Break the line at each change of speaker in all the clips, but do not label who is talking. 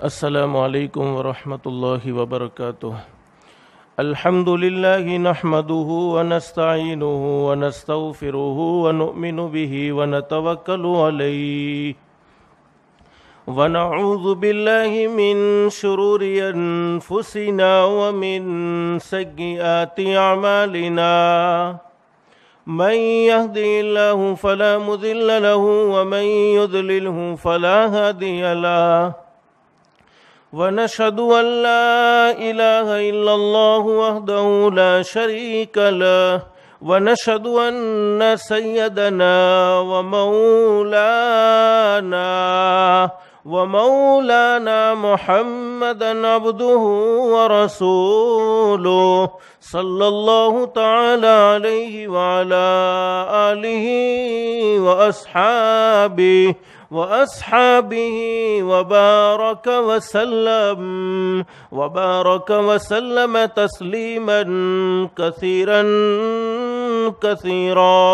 السلام علیکم ورحمۃ اللہ وبرکاتہ۔ الحمد للہ نحمده ونستعینه ونستغفره ونؤمن به ونتوکل علیہ ونعوذ باللہ من شرور انفسنا ومن سیئات اعمالنا من يهده الله فلا مضل له ومن يضلله فلا هادي له ونشهد أن لا إله إلا الله وحده لا شريك له ونشهد أن سيدنا ومولانا محمدا عبده ورسوله صلى الله تعالى عليه وعلى آله وأصحابه وبارك وسلم تسليما كثيرا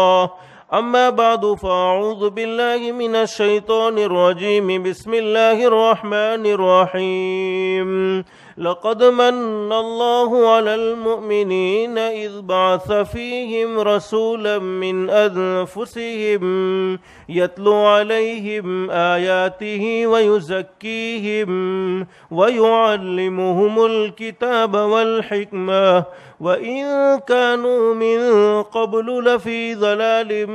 أما بعد فأعوذ بالله من الشيطان الرجيم بسم الله الرحمن الرحيم لقد من الله على المؤمنين إذ بعث فيهم رسولا من أنفسهم يتلو عليهم آياته ويزكيهم ويعلمهم الكتاب والحكمة وإن كانوا من قبل لفي ضلال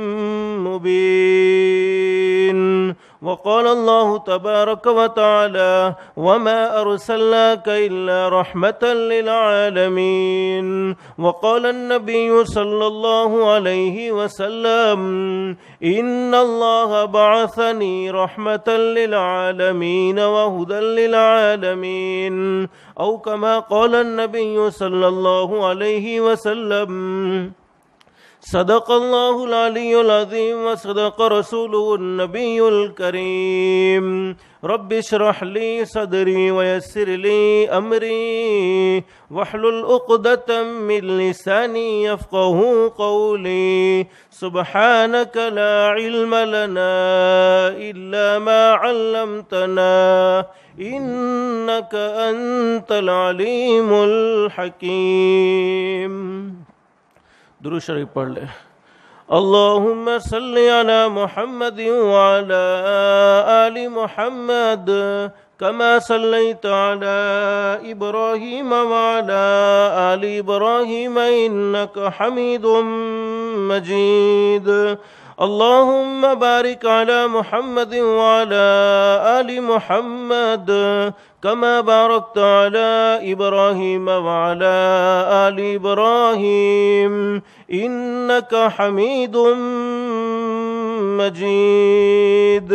مبين وقال الله تبارك وتعالى وما أرسلناك إلا رحمة للعالمين وقال النبي صلى الله عليه وسلم إن الله بعثني رحمة للعالمين وهدى للعالمين أو كما قال النبي صلى الله عليه وسلم صدق الله العلي العظيم وصدق رسوله النبي الكريم رب اشرح لي صدري ويسر لي أمري واحلل عقدة من لساني يفقهوا قولي سبحانك لا علم لنا إلا ما علمتنا إنك أنت العليم الحكيم۔ درود شریف پڑھ لے۔ اللہم صلی علی محمد وعلی آل محمد کما صلیت علی ابراہیم وعلی آل ابراہیم انک حمید مجید۔ اللہم بارک علی محمد وعلی آل محمد كما باركت على إبراهيم وعلى آل إبراهيم إنك حميد مجيد۔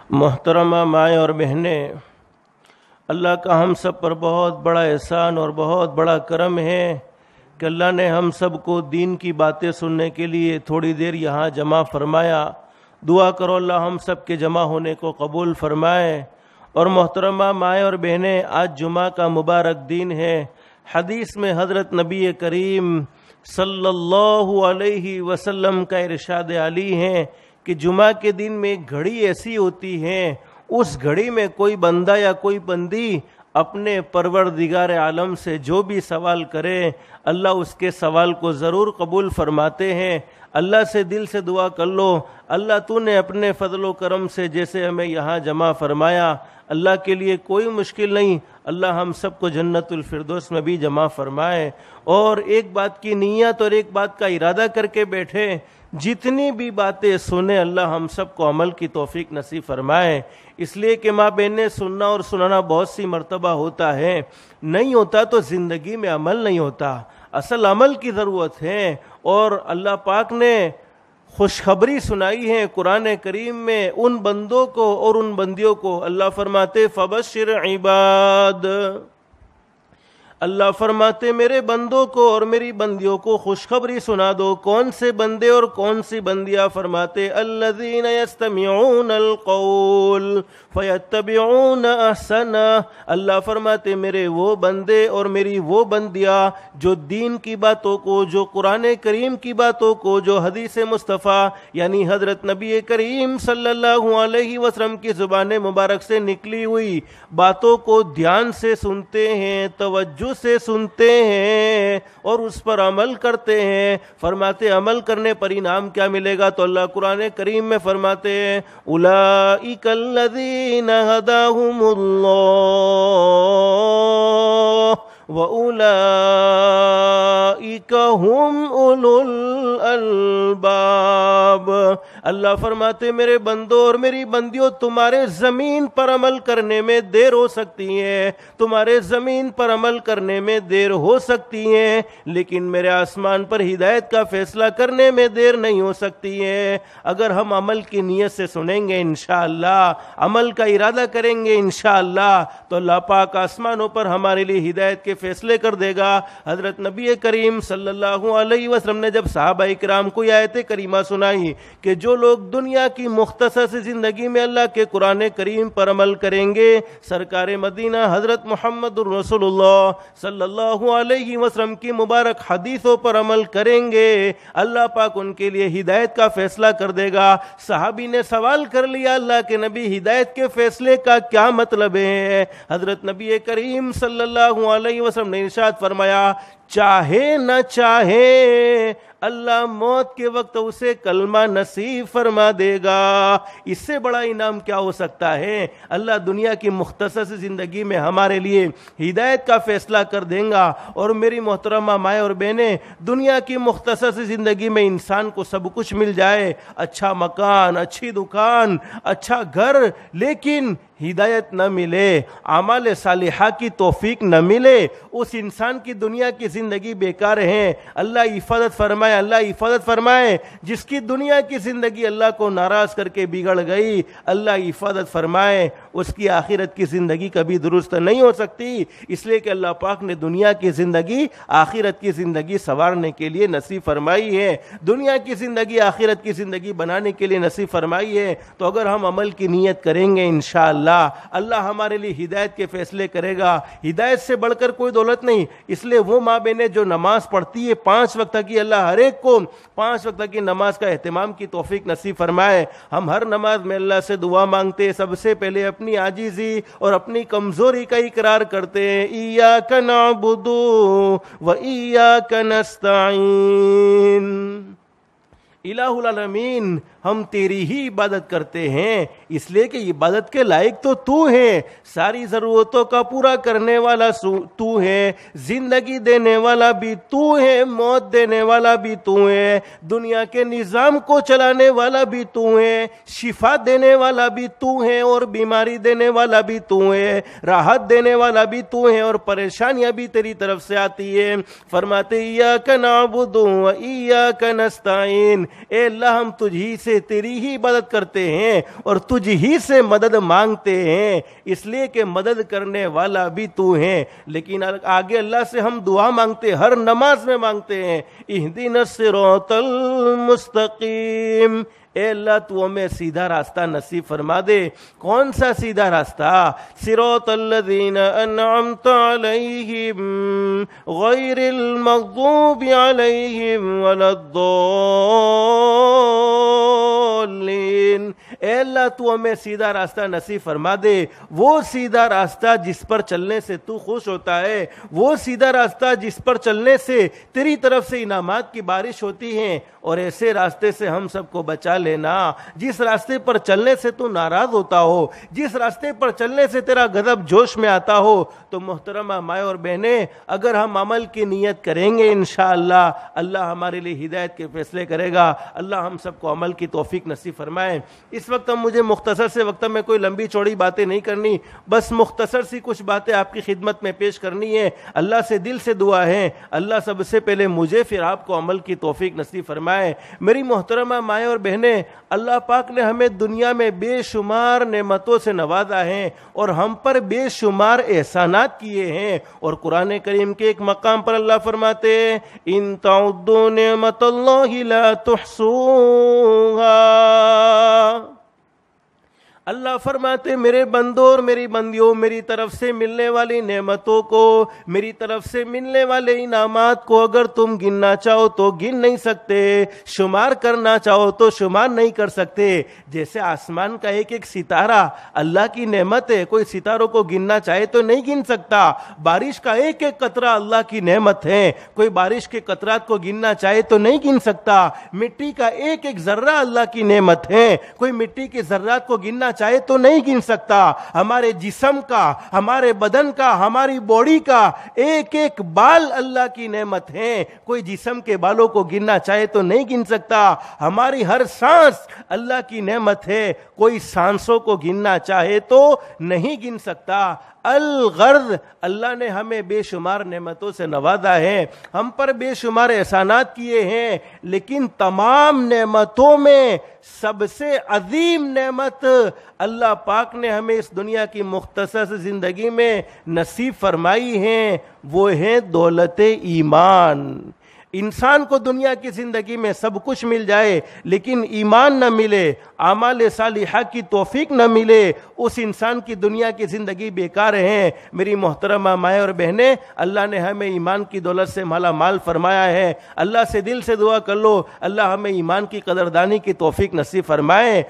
محترمہ مائیں اور بہنیں، اللہ کا ہم سب پر بہت بڑا احسان اور بہت بڑا کرم ہے کہ اللہ نے ہم سب کو دین کی باتیں سننے کے لیے تھوڑی دیر یہاں جمع فرمایا۔ دعا کرو اللہ ہم سب کے جمع ہونے کو قبول فرمائے۔ اور محترمہ مائیں اور بہنیں، آج جمعہ کا مبارک دن ہے۔ حدیث میں حضرت نبی کریم صلی اللہ علیہ وسلم کا ارشاد عالی ہے کہ جمعہ کے دن میں ایک گھڑی ایسی ہوتی ہے، اس گھڑی میں کوئی بندہ یا کوئی بندی اپنے پروردگار عالم سے جو بھی سوال کرے اللہ اس کے سوال کو ضرور قبول فرماتے ہیں۔ اللہ سے دل سے دعا کر لو، اللہ تو نے اپنے فضل و کرم سے جیسے ہمیں یہاں جمع فرمایا، اللہ کے لیے کوئی مشکل نہیں، اللہ ہم سب کو جنت الفردوس میں بھی جمع فرمائے۔ اور ایک بات کی نیت اور ایک بات کا ارادہ کر کے بیٹھے، جتنی بھی باتیں سنیں اللہ ہم سب کو عمل کی توفیق نصیب فرمائے۔ اس لیے کہ ماں بہنیں، سننا اور سنانا بہت سی مرتبہ ہوتا ہے، نہیں ہوتا تو زندگی میں عمل نہیں ہوتا، اصل عمل کی ضرورت ہے۔ اور اللہ پاک نے خوشخبری سنائی ہے قرآن کریم میں ان بندوں کو اور ان بندیوں کو، اللہ فرماتے فبشر عباد اللہ فرماتے میرے بندوں کو اور میری بندیوں کو خوشخبری سنا دو. کون سے بندے اور کون سی بندیاں؟ فرماتے الذین یستمعون القول فیتبعون احسنہ. اللہ فرماتے میرے وہ بندے اور میری وہ بندیاں جو دین کی باتوں کو، جو قرآن کریم کی باتوں کو، جو حدیث مصطفیٰ یعنی حضرت نبی کریم صلی اللہ علیہ وسلم کی زبان مبارک سے نکلی ہوئی باتوں کو دھیان سے سنتے ہیں، توجہ سے سنتے ہیں اور اس پر عمل کرتے ہیں. فرماتے عمل کرنے پر انعام کیا ملے گا؟ تو اللہ قرآن کریم میں فرماتے ہیں اولئک الذین ھداھم اللہ وَأُولَئِكَ هُمْ أُولُو الْأَلْبَابِ. اللہ فرماتے میرے بندوں اور میری بندیوں تمہارے زمین پر عمل کرنے میں دیر ہو سکتی ہے، تمہارے زمین پر عمل کرنے میں دیر ہو سکتی ہے، لیکن میرے آسمان پر ہدایت کا فیصلہ کرنے میں دیر نہیں ہو سکتی ہے. اگر ہم عمل کی نیت سے سنیں گے انشاءاللہ، عمل کا ارادہ کریں گے انشاءاللہ، تو اللہ پاک آسمانوں پر ہمارے لیے ہدایت کے فیصلے کر دے گا. حضرت نبی کریم صلی اللہ علیہ وسلم نے جب صحابہ کرام کو یہ آیت کریمہ سنائی کہ جو لوگ دنیا کی مختصر سی زندگی میں اللہ کے قرآن کریم پر عمل کریں گے، سرکار مدینہ حضرت محمد الرسول اللہ صلی اللہ علیہ وسلم کی مبارک حدیثوں پر عمل کریں گے، اللہ پاک ان کے لیے ہدایت کا فیصلہ کر دے گا. صحابی نے سوال کر لیا اللہ کے نبی ہدایت کے فیصلے کا کیا مطلب ہے؟ حضرت نبی کریم صلی اللہ علیہ وسلم نے ارشاد فرمایا چاہے نہ چاہے اللہ موت کے وقت اسے کلمہ نصیب فرما دے گا. اس سے بڑا انعام کیا ہو سکتا ہے؟ اللہ دنیا کی مختصر سی زندگی میں ہمارے لیے ہدایت کا فیصلہ کر دیں گا. اور میری محترمہ مائیں اور بہنیں، دنیا کی مختصر سی زندگی میں انسان کو سب کچھ مل جائے، اچھا مکان، اچھی دکان، اچھا گھر، لیکن ہدایت نہ ملے، اعمال صالحہ کی توفیق نہ ملے، اس انسان کی دنیا کی زندگی بیکار ہے. اللہ حفاظت فرمائے، اللہ حفاظت فرمائے. جس کی دنیا کی زندگی اللہ کو ناراض کر کے بگڑ گئی، اللہ حفاظت فرمائے، اس کی آخرت کی زندگی کبھی درست نہیں ہو سکتی. اس لیے کہ اللہ پاک نے دنیا کی زندگی آخرت کی زندگی سنوارنے کے لیے نصیب فرمائی ہے، دنیا کی زندگی آخرت کی زندگی بنانے کے لیے نصیب فرمائی ہے. تو اگر ہم عمل کی نیت کریں گے انشاءاللہ اللہ ہمارے لیے ہدایت کے فیصلے کرے گا. ہدایت سے بڑھ کر کوئی دولت نہیں. اس لیے وہ ماں بہنیں جو نماز پڑھتی ہے 5 وقت کی، اللہ ہر ایک کو 5 وقت کی نماز کا اہتمام کی توفیق نصیب فرمائے. ہم ہر نماز میں اللہ سے دعا مانگتے ہیں، سب سے پہلے اپنی عاجزی اور اپنی کمزوری کا اقرار کرتے ہیں. ایاک نعبد و ایاک نستعین. الہ العالمین ہم تیری ہی عبادت کرتے ہیں، اس لیے کہ عبادت کے لائق تو تو ہے، ساری ضرورتوں کا پورا کرنے والا تو ہے، زندگی دینے والا بھی تو ہے، موت دینے والا بھی تو ہے، دنیا کے نظام کو چلانے والا بھی تو ہے، شفا دینے والا بھی تو ہے اور بیماری دینے والا بھی تو ہے، راحت دینے والا بھی تو ہے اور پریشانیاں بھی تیری طرف سے آتی ہے. فرماتے ایاک نعبد و ایاک نستعین. اے اللہ ہم تجھ ہی سے تیری ہی عبادت کرتے ہیں اور تجھ ہی سے مدد مانگتے ہیں، اس لیے کہ مدد کرنے والا بھی تو ہے. لیکن آگے اللہ سے ہم دعا مانگتے، ہر نماز میں مانگتے ہیں اہدنا الصراط المستقیم. اے اللہ تو ہمیں سیدھا راستہ نصیب فرما دے. کون سا سیدھا راستہ؟ صراط الذین انعمت علیہم غیر المغضوب علیہم ولا الضالین. اے اللہ تو ہمیں سیدھا راستہ نصیب فرما دے، وہ سیدھا راستہ جس پر چلنے سے تو خوش ہوتا ہے، وہ سیدھا راستہ جس پر چلنے سے تیری طرف سے انعامات کی بارش ہوتی ہے. اور ایسے راستے سے ہم سب کو بچا لینا جس راستے پر چلنے سے تو ناراض ہوتا ہو، جس راستے پر چلنے سے تیرا غضب جوش میں آتا ہو. تو محترمہ مائیں اور بہنیں، اگر ہم عمل کی نیت کریں گے انشاءاللہ اللہ ہمارے لیے ہدایت کے فیصلے کرے گا. اللہ ہم سب کو عمل کی توفیق نصیب فرمائے. اس وقت ہم مجھے مجھے مختصر سے وقت میں کوئی لمبی چوڑی باتیں نہیں کرنی، بس مختصر سی کچھ باتیں آپ کی خدمت میں پیش کرنی ہے۔ اللہ سے دل سے دعا ہے، اللہ سب سے پہلے مجھے پھر آپ کو عمل کی توفیق نصیب فرمائے۔ میری محترمہ مائیں اور بہنیں، اللہ پاک نے ہمیں دنیا میں بے شمار نعمتوں سے نوازا ہے اور ہم پر بے شمار احسانات کیے ہیں، اور قرآن کریم کے ایک مقام پر اللہ فرماتے ہیں ان تعدوا نعمت اللہ لا تحصوها۔ اللہ فرماتے میرے بندوں اور میری بندیوں، میری طرف سے ملنے والی نعمتوں کو، میری طرف سے ملنے والے انعامات کو اگر تم گننا چاہو تو گن نہیں سکتے، شمار کرنا چاہو تو شمار نہیں کر سکتے۔ جیسے آسمان کا ایک ایک ستارہ اللہ کی نعمت ہے، کوئی ستاروں کو گننا چاہے تو نہیں گن سکتا۔ بارش کا ایک ایک قطرہ اللہ کی نعمت ہے، کوئی بارش کے قطرات کو گننا چاہے تو نہیں گن سکتا۔ مٹی کا ایک ایک ذرہ اللہ کی نعمت ہے، کوئی مٹی کے ذرات کو گننا چاہے تو نہیں گن سکتا۔ ہمارے جسم کا، ہمارے بدن کا، ہماری باڈی کا ایک ایک بال اللہ کی نعمت ہے، کوئی جسم کے بالوں کو گننا چاہے تو نہیں گن سکتا۔ ہماری ہر سانس اللہ کی نعمت ہے، کوئی سانسوں کو گننا چاہے تو نہیں گن سکتا۔ الغرض اللہ نے ہمیں بے شمار نعمتوں سے نوازا ہے، ہم پر بے شمار احسانات کیے ہیں، لیکن تمام نعمتوں میں سب سے عظیم نعمت اللہ پاک نے ہمیں اس دنیا کی مختصر زندگی میں نصیب فرمائی ہے، وہ ہے دولت ایمان۔ انسان کو دنیا کی زندگی میں سب کچھ مل جائے لیکن ایمان نہ ملے، اعمال صالحہ کی توفیق نہ ملے، اس انسان کی دنیا کی زندگی بیکار ہے۔ میری محترمہ مائیں اور بہنیں، اللہ نے ہمیں ایمان کی دولت سے مالا مال فرمایا ہے۔ اللہ سے دل سے دعا کر لو اللہ ہمیں ایمان کی قدردانی کی توفیق نصیب فرمائے۔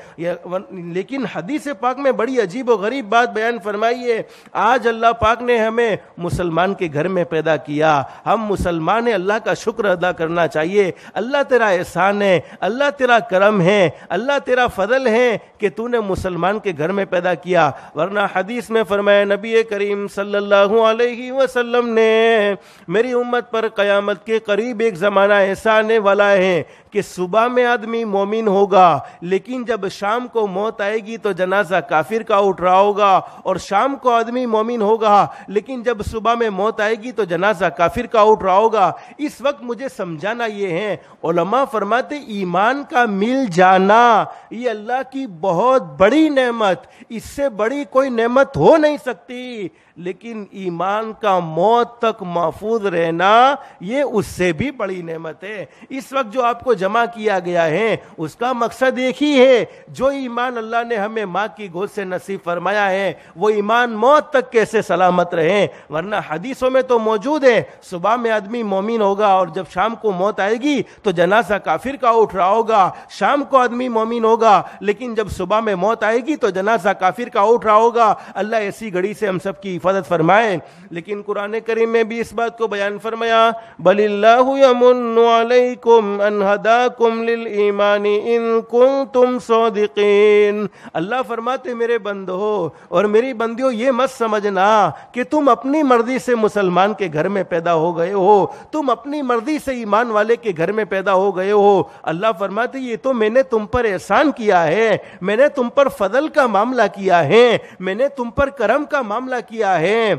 لیکن حدیث پاک میں بڑی عجیب و غریب بات بیان فرمائی ہے۔ آج اللہ پاک نے ہمیں مسلمان کے گھر میں پیدا کیا، ہم مسلمان ہیں، اللہ کا شکر ادا کرنا چاہیے۔ اللہ تیرا احسان ہے، اللہ تیرا کرم ہے، اللہ تیرا فضل ہے کہ تو نے مسلمان کے گھر میں پیدا کیا، ورنہ حدیث میں فرمایا نبی کریم صلی اللہ علیہ وسلم نے میری امت پر قیامت کے قریب ایک زمانہ ایسا آنے والا ہے کہ صبح میں آدمی مومن ہوگا لیکن جب شام کو موت آئے گی تو جنازہ کافر کا اٹھ رہا ہوگا، اور شام کو آدمی مومن ہوگا لیکن جب صبح میں موت آئے گی تو جنازہ کافر کا اٹھ رہا ہوگا۔ اس وقت مجھے سمجھانا یہ ہے، علماء فرماتے ایمان کا مل جانا یہ اللہ کی بہت بڑی نعمت، اس سے بڑی کوئی نعمت ہو نہیں سکتی، لیکن ایمان کا موت تک محفوظ رہنا یہ اس سے بھی بڑی نعمت ہے۔ اس وقت جو آپ کو جمع کیا گیا ہے اس کا مقصد ایک ہی ہے، جو ایمان اللہ نے ہمیں ماں کی گود سے نصیب فرمایا ہے وہ ایمان موت تک کیسے سلامت رہے، ورنہ حدیثوں میں تو موجود ہے صبح میں آدمی مومن ہوگا اور جب شام کو موت آئے گی تو جنازہ کافر کا اٹھ رہا ہوگا، شام کو آدمی مومن ہوگا لیکن جب صبح میں موت آئے گی تو جنازہ کافر کا اٹھ رہا ہوگا۔ اللہ ایسی گھڑی سے ہم سب کی حفاظت فرمائے۔ لیکن قرآن کریم میں بھی اس بات کو بیان فرمایا بل اللہ یمن علیکم ان ہداکم للایمان ان کنتم صادقین۔ اللہ فرماتے میرے بندو اور میری بندیوں یہ مت سمجھنا کہ تم اپنی مرضی سے مسلمان کے گھر میں پیدا ہو گئے ہو، تم اپنی مرضی سے ایمان والے کے گھر میں پیدا ہو گئے ہو۔ اللہ فرماتے یہ تو میں نے تم پر احسان کیا ہے، میں نے تم پر فضل کا معاملہ کیا ہے، میں نے تم پر کرم کا معاملہ کیا ہے۔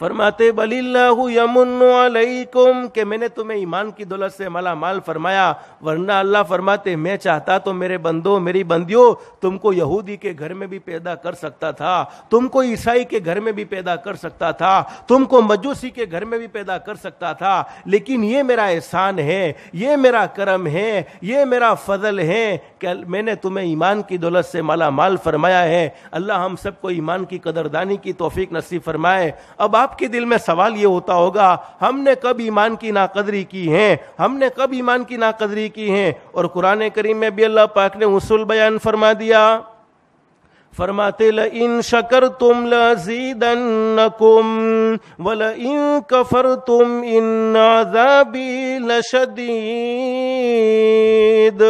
فرماتے بل اللہ یمن علیکم کہ میں نے تمہیں ایمان کی دولت سے مالا مال فرمایا، ورنہ اللہ فرماتے میں چاہتا تو میرے بندوں میری بندیوں تم کو یہودی کے گھر میں بھی پیدا کر سکتا تھا، تم کو عیسائی کے گھر میں بھی پیدا کر سکتا تھا، تم کو مجوسی کے گھر میں بھی پیدا کر سکتا تھا، لیکن یہ میرا احسان ہے، یہ میرا کرم ہے، یہ میرا فضل ہے کہ میں نے تمہیں ایمان کی دولت سے مالا مال فرمایا ہے۔ اللہ ہم سب کو ایمان کی قدردانی کی توفیق نصیب فرمائے۔ اب آپ کے دل میں سوال یہ ہوتا ہوگا ہم نے کب ایمان کی ناقدری کی ہے، ہم نے کب ایمان کی ناقدری کی ہے؟ اور قرآن کریم میں بھی اللہ پاک نے اصول بیان فرما دیا، فرماتے لئن شکرتم لزیدنکم ولئن کفرتم ان عذابی لشدید۔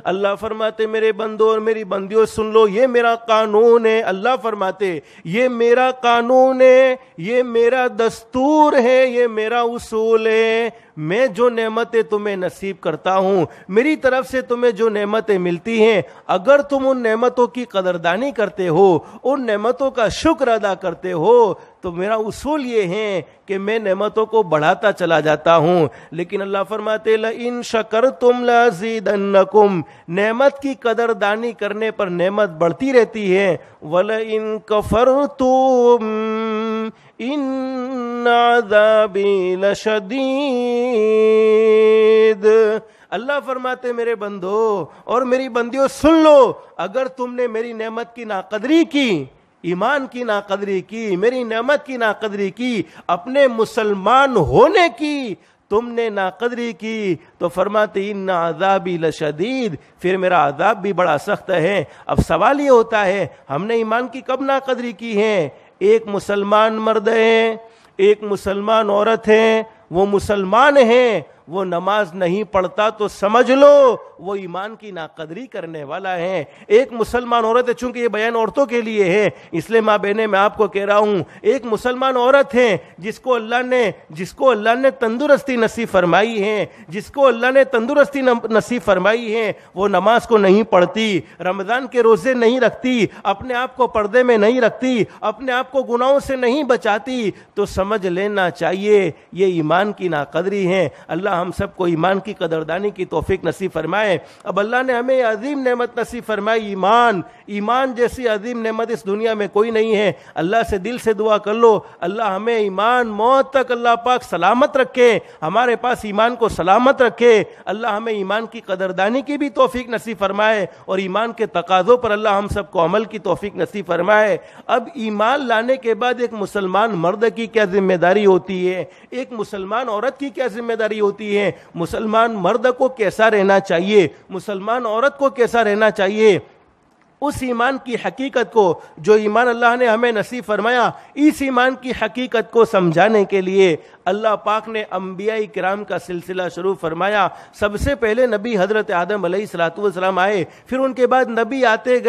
اللہ فرماتے میرے بندوں اور میری بندیوں سن لو، یہ میرا قانون ہے۔ اللہ فرماتے یہ میرا قانون ہے، یہ میرا دستور ہے، یہ میرا اصول ہے۔ میں جو نعمتیں تمہیں نصیب کرتا ہوں، میری طرف سے تمہیں جو نعمتیں ملتی ہیں، اگر تم ان نعمتوں کی قدردانی کرتے ہو، ان نعمتوں کا شکر ادا کرتے ہو، تو میرا اصول یہ ہے کہ میں نعمتوں کو بڑھاتا چلا جاتا ہوں۔ لیکن اللہ فرماتے لَإِن شَكَرْتُمْ لَأَزِيدَنَّكُمْ، نعمت کی قدردانی کرنے پر نعمت بڑھتی رہتی ہے۔ وَلَئِن كَفَرْتُمْ إِنَّ عَذَابِي لَشَدِيدٌ، اللہ فرماتے میرے بندو اور میری بندیوں سن لو، اگر تم نے میری نعمت کی ناقدری کی، ایمان کی ناقدری کی، میری نعمت کی ناقدری کی، اپنے مسلمان ہونے کی تم نے ناقدری کی، تو فرماتے ان عذابی لشدید، پھر میرا عذاب بھی بڑا سخت ہے۔ اب سوال یہ ہوتا ہے ہم نے ایمان کی کب ناقدری کی ہے؟ ایک مسلمان مرد ہے، ایک مسلمان عورت ہے، وہ مسلمان ہیں، وہ نماز نہیں پڑھتا تو سمجھ لو وہ ایمان کی ناقدری کرنے والا ہے۔ ایک مسلمان عورت ہے، چونکہ یہ بیان عورتوں کے لیے ہے اس لیے ماں بہنیں میں آپ کو کہہ رہا ہوں، ایک مسلمان عورت ہے جس کو اللہ نے تندرستی نصیب فرمائی ہے، جس کو اللہ نے تندرستی نصیب فرمائی ہے، وہ نماز کو نہیں پڑھتی، رمضان کے روزے نہیں رکھتی، اپنے آپ کو پردے میں نہیں رکھتی، اپنے آپ کو گناہوں سے نہیں بچاتی، تو سمجھ لینا چاہیے یہ ایمان کی ناقدری ہے۔ اللہ ہم سب کو ایمان کی قدردانی کی توفیق نصیب فرمائے۔ اب اللہ نے ہمیں عظیم نعمت نصیب فرمائی، ایمان جیسی عظیم نعمت اس دنیا میں کوئی نہیں ہے۔ اللہ سے دل سے دعا کر لو اللہ ہمیں ایمان موت تک اللہ پاک سلامت رکھے، ہمارے پاس ایمان کو سلامت رکھے، اللہ ہمیں ایمان کی قدردانی کی بھی توفیق نصیب فرمائے، اور ایمان کے تقاضوں پر اللہ ہم سب کو عمل کی توفیق نصیب فرمائے۔ اب ایمان لانے کے بعد ایک مسلمان مرد کی کیا ذمہ داری ہوتی ہے، ایک مسلمان عورت کی کیا ذمہ داری ہوتی ہے، مسلمان مرد کو کیسا رہنا چاہیے، مسلمان عورت کو کیسا رہنا چاہیے، اس ایمان کی حقیقت کو جو ایمان اللہ نے ہمیں نصیب فرمایا، اس ایمان کی حقیقت کو سمجھانے کے لیے اللہ پاک نے انبیاء کرام کا سلسلہ شروع فرمایا۔ سب سے پہلے نبی حضرت آدم علیہ السلام آئے، پھر ان کے بعد نبی آتے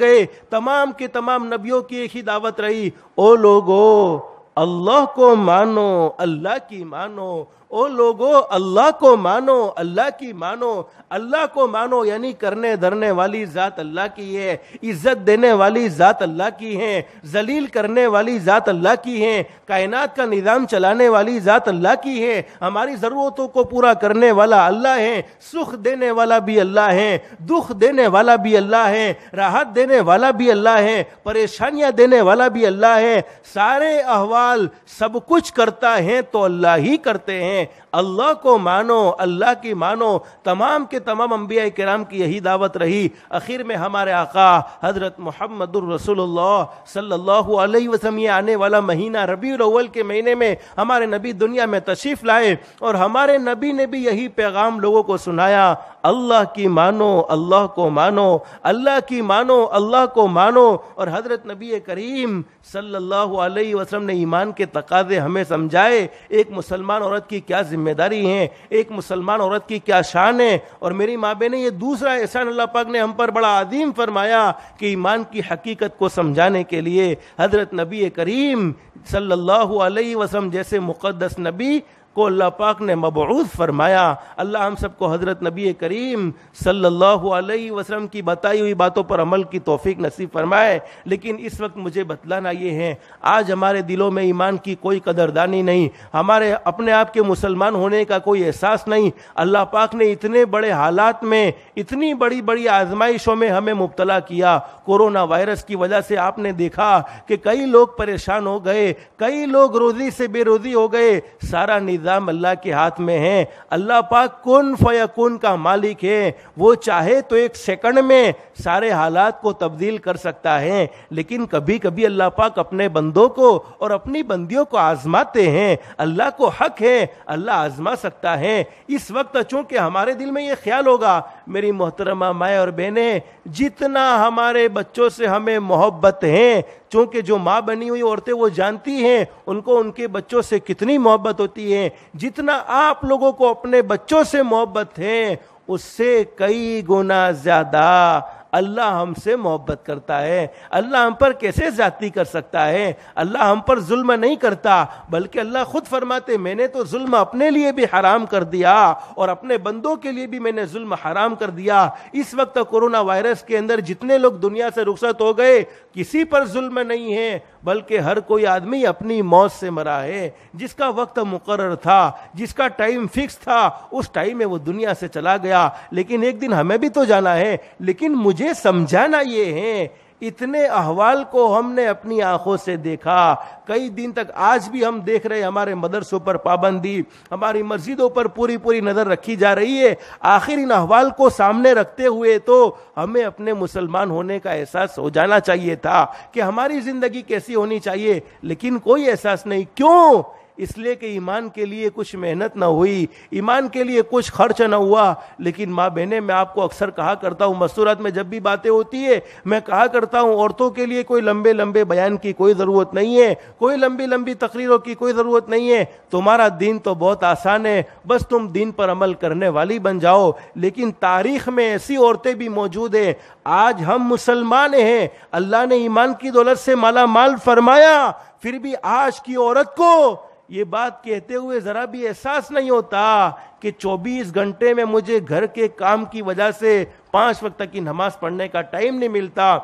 گئے، تمام کے تمام نبیوں کی ایک ہی دعوت رہی، او لوگو اللہ کو مانو، اللہ کی مانو، او لوگو اللہ کو مانو، اللہ کی مانو، اللہ کو مانو، یعنی کرنے دھرنے والی ذات اللہ کی ہے، عزت دینے والی ذات اللہ کی ہے، ذلیل کرنے والی ذات اللہ کی ہے، کائنات کا نظام چلانے والی ذات اللہ کی ہے، ہماری ضرورتوں کو پورا کرنے والا اللہ ہے، سکھ دینے والا بھی اللہ ہے، دکھ دینے والا بھی اللہ ہے، راحت دینے والا بھی اللہ ہے، پریشانیاں دینے والا بھی اللہ ہے، سارے احوال سب کچھ کرتا ہے تو اللہ ہی کرتے ہیں۔ اللہ کو مانو، اللہ کی مانو، تمام کے تمام انبیاء کرام کی یہی دعوت رہی۔ آخر میں ہمارے آقا حضرت محمد الرسول اللہ صلی اللہ علیہ وسلم یہ آنے والا مہینہ ربیع الاول کے مہینے میں ہمارے نبی دنیا میں تشریف لائے، اور ہمارے نبی نے بھی یہی پیغام لوگوں کو سنایا، اللہ کی مانو، اللہ کو مانو، اللہ کی مانو، اللہ کو مانو۔ اور حضرت نبی کریم صلی اللہ علیہ وسلم نے ایمان کے تقاضے ہمیں سمجھائے، ایک مسلمان عورت کی کیا ذمہ داری ہے، ایک مسلمان عورت کی کیا شان ہے۔ اور میری ماں بہنیں، یہ دوسرا احسان اللہ پاک نے ہم پر بڑا عظیم فرمایا کہ ایمان کی حقیقت کو سمجھانے کے لیے حضرت نبی کریم صلی اللہ علیہ وسلم جیسے مقدس نبی کو اللہ پاک نے مبعوث فرمایا۔ اللہ ہم سب کو حضرت نبی کریم صلی اللہ علیہ وسلم کی بتائی ہوئی باتوں پر عمل کی توفیق نصیب فرمائے۔ لیکن اس وقت مجھے بتلانا یہ ہے، آج ہمارے دلوں میں ایمان کی کوئی قدردانی نہیں، ہمارے اپنے آپ کے مسلمان ہونے کا کوئی احساس نہیں۔ اللہ پاک نے اتنے بڑے حالات میں، اتنی بڑی بڑی آزمائشوں میں ہمیں مبتلا کیا۔ کورونا وائرس کی وجہ سے آپ نے دیکھا کہ کئی لوگ پریشان ہو گئے، کئی لوگ روزی سے بے روزی ہو گئے۔ سارا نظام اللہ کے ہاتھ میں ہے۔ اللہ پاک کن فیکون کا مالک ہے، وہ چاہے تو ایک سیکنڈ میں سارے حالات کو تبدیل کر سکتا ہے، لیکن کبھی کبھی اللہ پاک اپنے بندوں کو اور اپنی بندیوں کو آزماتے ہیں۔ اللہ کو حق ہے، اللہ آزما سکتا ہے۔ اس وقت چونکہ ہمارے دل میں یہ خیال ہوگا، میری محترمہ مائیں اور بہنیں، جتنا ہمارے بچوں سے ہمیں محبت ہے، چونکہ جو ماں بنی ہوئی عورتیں وہ جانتی ہیں ان کو ان کے بچوں سے کتنی محبت ہوتی ہے، جتنا آپ لوگوں کو اپنے بچوں سے محبت ہے اس سے کئی گنا زیادہ اللہ ہم سے محبت کرتا ہے، اللہ ہم پر کیسے زیادتی کر سکتا ہے؟ اللہ ہم پر ظلم نہیں کرتا، بلکہ اللہ خود فرماتے میں نے تو ظلم اپنے لیے بھی حرام کر دیا اور اپنے بندوں کے لیے بھی میں نے ظلم حرام کر دیا۔ اس وقت کورونا وائرس کے اندر جتنے لوگ دنیا سے رخصت ہو گئے کسی پر ظلم نہیں ہے، بلکہ ہر کوئی آدمی اپنی موت سے مرا ہے۔ جس کا وقت مقرر تھا، جس کا ٹائم فکس تھا، اس ٹائم میں وہ دنیا سے چلا گیا، لیکن ایک دن ہمیں بھی تو جانا ہے۔ لیکن مجھے سمجھانا یہ ہے، اتنے احوال کو ہم نے اپنی آنکھوں سے دیکھا، کئی دن تک آج بھی ہم دیکھ رہے ہیں، ہمارے مدرسوں پر پابندی، ہماری مسجدوں پر پوری نظر رکھی جا رہی ہے۔ آخر ان احوال کو سامنے رکھتے ہوئے تو ہمیں اپنے مسلمان ہونے کا احساس ہو جانا چاہیے تھا کہ ہماری زندگی کیسی ہونی چاہیے، لیکن کوئی احساس نہیں۔ کیوں؟ اس لیے کہ ایمان کے لیے کچھ محنت نہ ہوئی، ایمان کے لیے کچھ خرچ نہ ہوا۔ لیکن ماں بہنیں، میں آپ کو اکثر کہا کرتا ہوں، مستورات میں جب بھی باتیں ہوتی ہے میں کہا کرتا ہوں، عورتوں کے لیے کوئی لمبے بیان کی کوئی ضرورت نہیں ہے، کوئی لمبی تقریروں کی کوئی ضرورت نہیں ہے۔ تمہارا دین تو بہت آسان ہے، بس تم دین پر عمل کرنے والی بن جاؤ۔ لیکن تاریخ میں ایسی عورتیں بھی موجود ہیں، آج ہم مسلمان ہیں، اللہ نے ایمان کی دولت سے مالا مال فرمایا، پھر بھی آج کی عورت کو یہ بات کہتے ہوئے ذرا بھی احساس نہیں ہوتا کہ 24 گھنٹے میں مجھے گھر کے کام کی وجہ سے 5 وقت کی نماز پڑھنے کا ٹائم نہیں ملتا،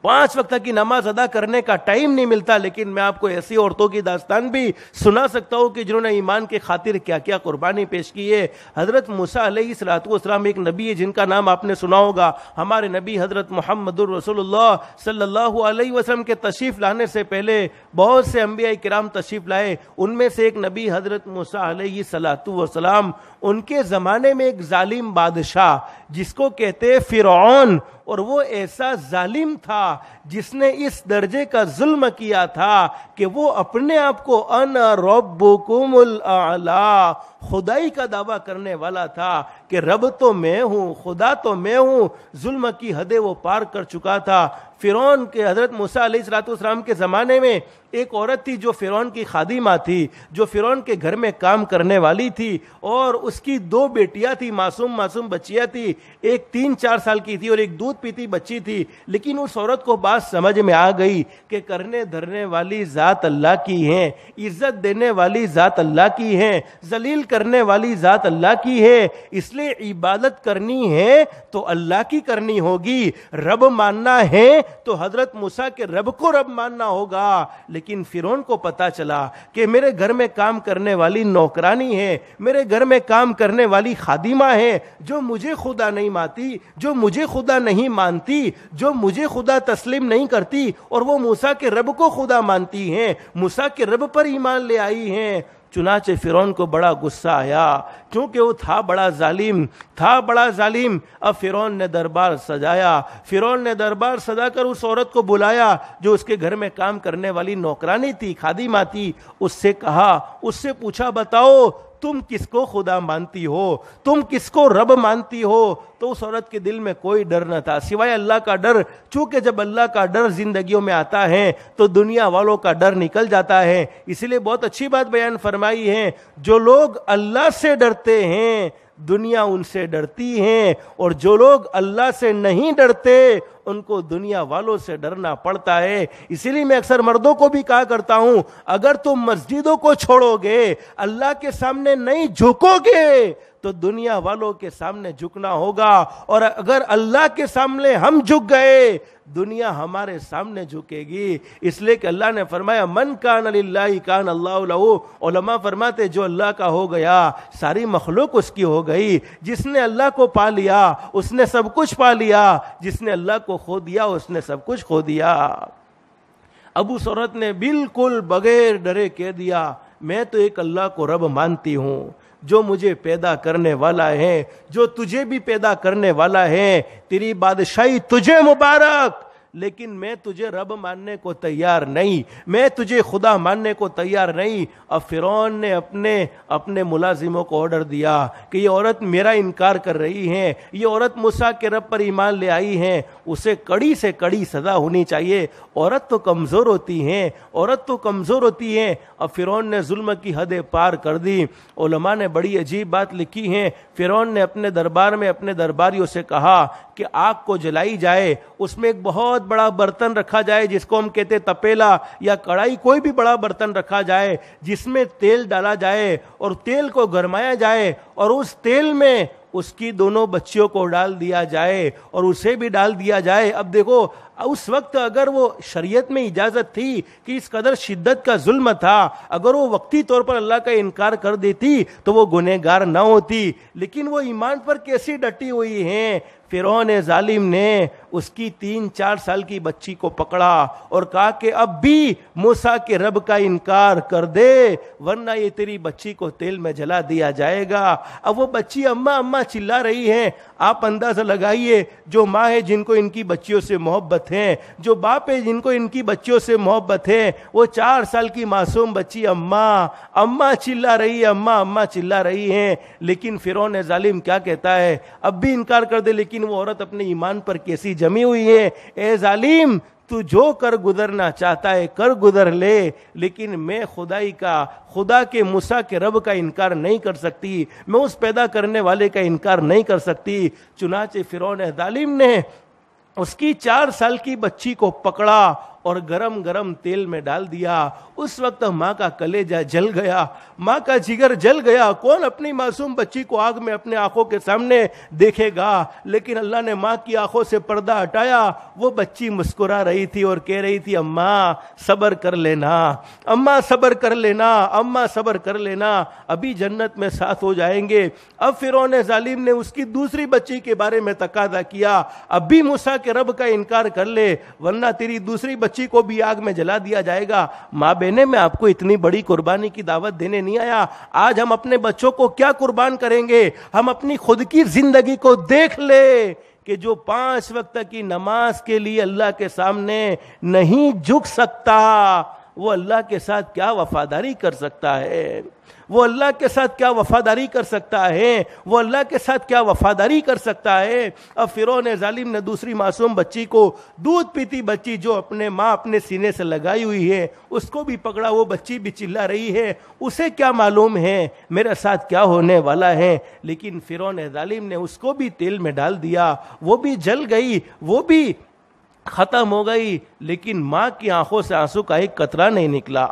5 وقت کی نماز ادا کرنے کا ٹائم نہیں ملتا۔ لیکن میں آپ کو ایسی عورتوں کی داستان بھی سنا سکتا ہوں کہ جنہوں نے ایمان کے خاطر کیا کیا قربانی پیش کی ہے۔ حضرت موسیٰ علیہ السلام ایک نبی ہے جن کا نام آپ نے سنا ہوگا۔ ہمارے نبی حضرت محمد الرسول اللہ صلی اللہ علیہ وسلم کے تشریف لانے سے پہلے بہت سے انبیاء کرام تشریف لائے، ان میں سے ایک نبی حضرت موسیٰ علیہ السلام۔ ان کے زمانے میں ایک ظالم بادشاہ جس کو کہتے ہیں فرعون، اور وہ ایسا ظالم تھا جس نے اس درجے کا ظلم کیا تھا کہ وہ اپنے آپ کو انا ربکم الاعلی خدائی کا دعویٰ کرنے والا تھا کہ رب تو میں ہوں، خدا تو میں ہوں۔ ظلم کی حدیں وہ پار کر چکا تھا۔ فرعون کے حضرت موسیٰ علیہ السلام کے زمانے میں ایک عورت تھی جو فرعون کی خادمہ تھی، جو فرعون کے گھر میں کام کرنے والی تھی، اور اس کی 2 بیٹیاں تھی، معصوم بچیاں تھی، ایک 3-4 سال کی تھی اور ایک دودھ پیتی بچی تھی۔ لیکن اس عورت کو بات سمجھ میں آ گئی کہ کرنے دھرنے والی ذات اللہ کی ہے، عزت دینے والی ذات اللہ کی ہے، ذلیل کرنے والی ذات اللہ کی ہے، اس لیے عبادت کرنی ہے تو اللہ کی کرنی ہوگی، رب ماننا ہے تو حضرت موسیٰ کے رب کو رب ماننا ہوگا۔ لیکن فرعون کو پتا چلا کہ میرے گھر میں کام کرنے والی نوکرانی ہے، میرے گھر میں کام کرنے والی خادمہ ہے جو مجھے خدا نہیں مانتی، جو مجھے خدا نہیں مانتی، جو مجھے خدا تسلیم نہیں کرتی، اور وہ موسیٰ کے رب کو خدا مانتی ہیں، موسیٰ کے رب پر ایمان لے آئی ہیں۔ چنانچہ فرعون کو بڑا غصہ آیا، کیونکہ وہ تھا بڑا ظالم۔ اب فرعون نے دربار سجایا، فرعون نے دربار سجا کر اس عورت کو بلایا جو اس کے گھر میں کام کرنے والی نوکرانی تھی، خادمہ تھی، اس سے کہا، اس سے پوچھا بتاؤ تم کس کو خدا مانتی ہو، تم کس کو رب مانتی ہو؟ تو اس عورت کے دل میں کوئی ڈر نہ تھا سوائے اللہ کا ڈر، چونکہ جب اللہ کا ڈر زندگیوں میں آتا ہے تو دنیا والوں کا ڈر نکل جاتا ہے۔ اسی لیے بہت اچھی بات بیان فرمائی ہے، جو لوگ اللہ سے ڈرتے ہیں دنیا ان سے ڈرتی ہیں، اور جو لوگ اللہ سے نہیں ڈرتے ان کو دنیا والوں سے ڈرنا پڑتا ہے۔ اسی لیے میں اکثر مردوں کو بھی کہا کرتا ہوں، اگر تم مسجدوں کو چھوڑو گے، اللہ کے سامنے نہیں جھکو گے تو دنیا والوں کے سامنے جھکنا ہوگا، اور اگر اللہ کے سامنے ہم جھک گئے دنیا ہمارے سامنے جھکے گی۔ اس لیے کہ اللہ نے فرمایا من کان للہ کان اللہ لہ، علماء فرماتے جو اللہ کا ہو گیا ساری مخلوق اس کی ہو گئی۔ جس نے اللہ کو پا لیا اس نے سب کچھ پا لیا، جس نے اللہ کو کھو دیا اس نے سب کچھ کھو دیا۔ اب اس عورت نے بالکل بغیر ڈرے کہہ دیا، میں تو ایک اللہ کو رب مانتی ہوں جو مجھے پیدا کرنے والا ہے، جو تجھے بھی پیدا کرنے والا ہے، تیری بادشاہی تجھے مبارک، لیکن میں تجھے رب ماننے کو تیار نہیں، میں تجھے خدا ماننے کو تیار نہیں۔ اب فرعون نے اپنے ملازموں کو آرڈر دیا کہ یہ عورت میرا انکار کر رہی ہے، یہ عورت موسیٰ کے رب پر ایمان لے آئی ہے، اسے کڑی سے کڑی سزا ہونی چاہیے. عورت تو کمزور ہوتی ہیں, عورت تو کمزور ہوتی ہیں. اب فرعون نے ظلم کی حدیں پار کر دی. علماء نے بڑی عجیب بات لکھی ہے. فرعون نے اپنے دربار میں اپنے درباریوں سے کہا کہ آگ کو جلائی جائے, اس میں ایک بہت بڑا برتن رکھا جائے جس کو ہم کہتے تپیلا یا کڑائی, کوئی بھی بڑا برتن رکھا جائے جس میں تیل ڈالا جائے اور تیل کو گرمایا جائے اور اس تیل میں اس کی دونوں بچیوں کو ڈال دیا جائے اور اسے بھی ڈال دیا جائے. اب دیکھو اس وقت اگر وہ شریعت میں اجازت تھی کہ اس قدر شدت کا ظلم تھا, اگر وہ وقتی طور پر اللہ کا انکار کر دیتی تو وہ گنہگار نہ ہوتی, لیکن وہ ایمان پر کیسی ڈٹی ہوئی ہیں. فرعون ظالم نے اس کی 3-4 سال کی بچی کو پکڑا اور کہا کہ اب بھی موسیٰ کے رب کا انکار کر دے ورنہ یہ تیری بچی کو تیل میں جلا دیا جائے گا. اب وہ بچی اماں اماں چلا رہی ہے. آپ اندازہ لگائیے, جو ماں ہے جن کو ان کی بچیوں سے محبت ہے, جو باپ ہے جن کو ان کی بچیوں سے محبت ہے, وہ 4 سال کی معصوم بچی اماں اماں چلا رہی ہے, اماں اماں چلا رہی ہیں. لیکن فرعون ظالم کیا کہتا ہے, اب بھی انکار کر دے, لیکن وہ عورت اپنے ایمان پر کیسی جمی ہوئی ہے. اے ظالم, تو جو کر گزرنا چاہتا ہے کر گزر لے, لیکن میں خدا کے موسیٰ کے رب کا انکار نہیں کر سکتی, میں اس پیدا کرنے والے کا انکار نہیں کر سکتی. چنانچہ فرعون ظالم نے اس کی 4 سال کی بچی کو پکڑا اور گرم گرم تیل میں ڈال دیا. اس وقت ماں کا کلیجہ جل گیا, ماں کا جگر جل گیا. کون اپنی معصوم بچی کو آگ میں اپنے آنکھوں کے سامنے دیکھے گا, لیکن اللہ نے ماں کی آنکھوں سے پردہ ہٹایا. وہ بچی مسکرا رہی تھی اور کہہ رہی تھی اماں صبر کر لینا, اماں صبر کر لینا, اماں صبر کر لینا, ابھی جنت میں ساتھ ہو جائیں گے. اب فرعون ظالم نے اس کی دوسری بچی کے بارے میں تقاضا کیا, اب بھی موسیٰ کے رب کا انکار کر لے ورنہ تیری دوسری بچی کو بھی آگ میں جلا دیا جائے گا. ماں بہنیں, میں آپ کو اتنی بڑی قربانی کی دعوت دینے نہیں آیا. آج ہم اپنے بچوں کو کیا قربان کریں گے؟ ہم اپنی خود کی زندگی کو دیکھ لے کہ جو 5 وقت کی نماز کے لیے اللہ کے سامنے نہیں جھک سکتا, وہ اللہ کے ساتھ کیا وفاداری کر سکتا ہے؟ وہ اللہ کے ساتھ کیا وفاداری کر سکتا ہے؟ وہ اللہ کے ساتھ کیا وفاداری کر سکتا ہے؟ اب فرعون ظالم نے دوسری معصوم بچی کو, دودھ پیتی بچی جو اپنے ماں اپنے سینے سے لگائی ہوئی ہے, اس کو بھی پکڑا. وہ بچی بھی چلا رہی ہے, اسے کیا معلوم ہے میرے ساتھ کیا ہونے والا ہے. لیکن فرعون ظالم نے اس کو بھی تیل میں ڈال دیا, وہ بھی جل گئی, وہ بھی ختم ہو گئی. لیکن ماں کی آنکھوں سے آنسو کا ایک قطرہ نہیں نکلا.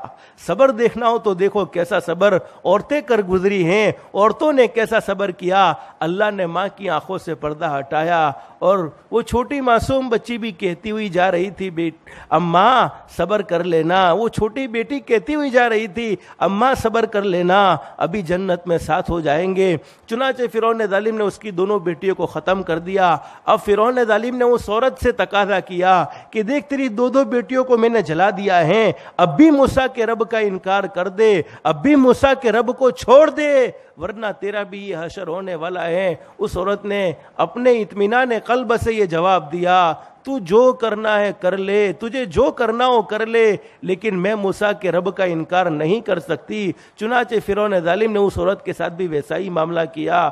صبر دیکھنا ہو تو دیکھو کیسا صبر عورتیں کر گزری ہیں, عورتوں نے کیسا صبر کیا. اللہ نے ماں کی آنکھوں سے پردہ ہٹایا اور وہ چھوٹی معصوم بچی بھی کہتی ہوئی جا رہی تھی اماں صبر کر لینا. وہ چھوٹی بیٹی کہتی ہوئی جا رہی تھی اماں صبر کر لینا, ابھی جنت میں ساتھ ہو جائیں گے. چنانچہ فرعون ظالم نے اس کی دونوں بیٹیوں کو ختم کر دیا. اب فرعون ظالم نے اس عورت سے تقاضا کیا کہ دیکھ تیری 2 بیٹیوں کو میں نے جلا دیا ہے, اب بھی موسیٰ کے رب کا انکار کر دے, اب بھی موسیٰ کے رب کو چھوڑ دے ورنہ تیرا بھی یہ حشر ہونے والا ہے. اس عورت نے اپنے اطمینان قلب سے یہ جواب دیا, تو جو کرنا ہے کر لے, تجھے جو کرنا ہو کر لے, لیکن میں موسیٰ کے رب کا انکار نہیں کر سکتی. چنانچہ فرعون ظالم نے اس عورت کے ساتھ بھی ویسا ہی معاملہ کیا.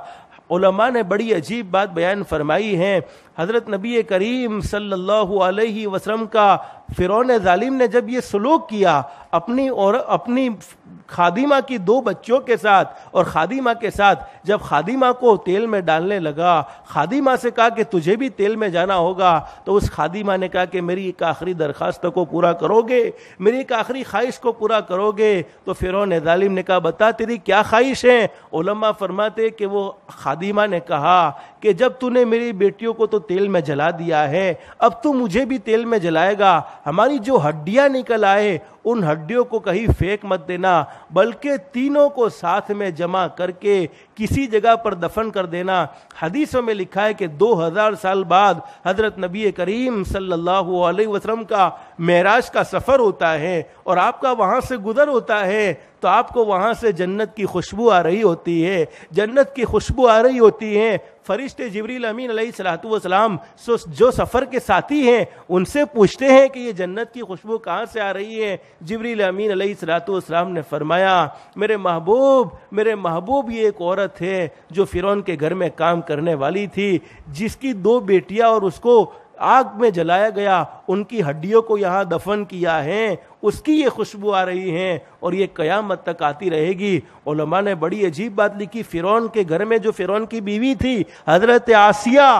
علماء نے بڑی عجیب بات بیان فرمائی ہے. حضرت نبی کریم صلی اللہ علیہ وسلم کا فرعون ظالم نے جب یہ سلوک کیا اپنی خادمہ کی 2 بچیوں کے ساتھ اور خادمہ کے ساتھ, جب خادمہ کو تیل میں ڈالنے لگا, خادمہ سے کہا کہ تجھے بھی تیل میں جانا ہوگا, تو اس خادمہ نے کہا کہ میری ایک آخری درخواست کو پورا کرو گے, میری ایک آخری خواہش کو پورا کرو گے؟ تو فرعون ظالم نے کہا بتا تیری کیا خواہش ہے؟ علماء فرماتے کہ وہ خادمہ نے کہا کہ جب تو نے میری بیٹیوں کو تو تیل میں جلا دیا ہے, اب تو مجھے بھی تیل میں جلائے گا. ہماری جو ہڈیاں نکل آئے ان ہڈیوں کو کہیں پھینک مت دینا, بلکہ تینوں کو ساتھ میں جمع کر کے کسی جگہ پر دفن کر دینا. حدیثوں میں لکھا ہے کہ 2000 سال بعد حضرت نبی کریم صلی اللہ علیہ وسلم کا معراج کا سفر ہوتا ہے اور آپ کا وہاں سے گزر ہوتا ہے, تو آپ کو وہاں سے جنت کی خوشبو آ رہی ہوتی ہے, جنت کی خوشبو آ رہی ہوتی ہے. فرشتے جبریل امین علیہ الصلوۃ والسلام جو سفر کے ساتھی ہیں ان سے پوچھتے ہیں کہ یہ جنت کی خوشبو کہاں سے آ رہی ہے؟ جبریل امین علیہ الصلوۃ والسلام نے فرمایا میرے محبوب یہ ایک عورت ہے جو فرعون کے گھر میں کام کرنے والی تھی, جس کی 2 بیٹیاں اور اس کو آگ میں جلایا گیا، ان کی ہڈیوں کو یہاں دفن کیا ہے، اس کی یہ خوشبو آ رہی ہے اور یہ قیامت تک آتی رہے گی۔ علماء نے بڑی عجیب بات لکھی، فرعون کے گھر میں جو فرعون کی بیوی تھی حضرت آسیہ،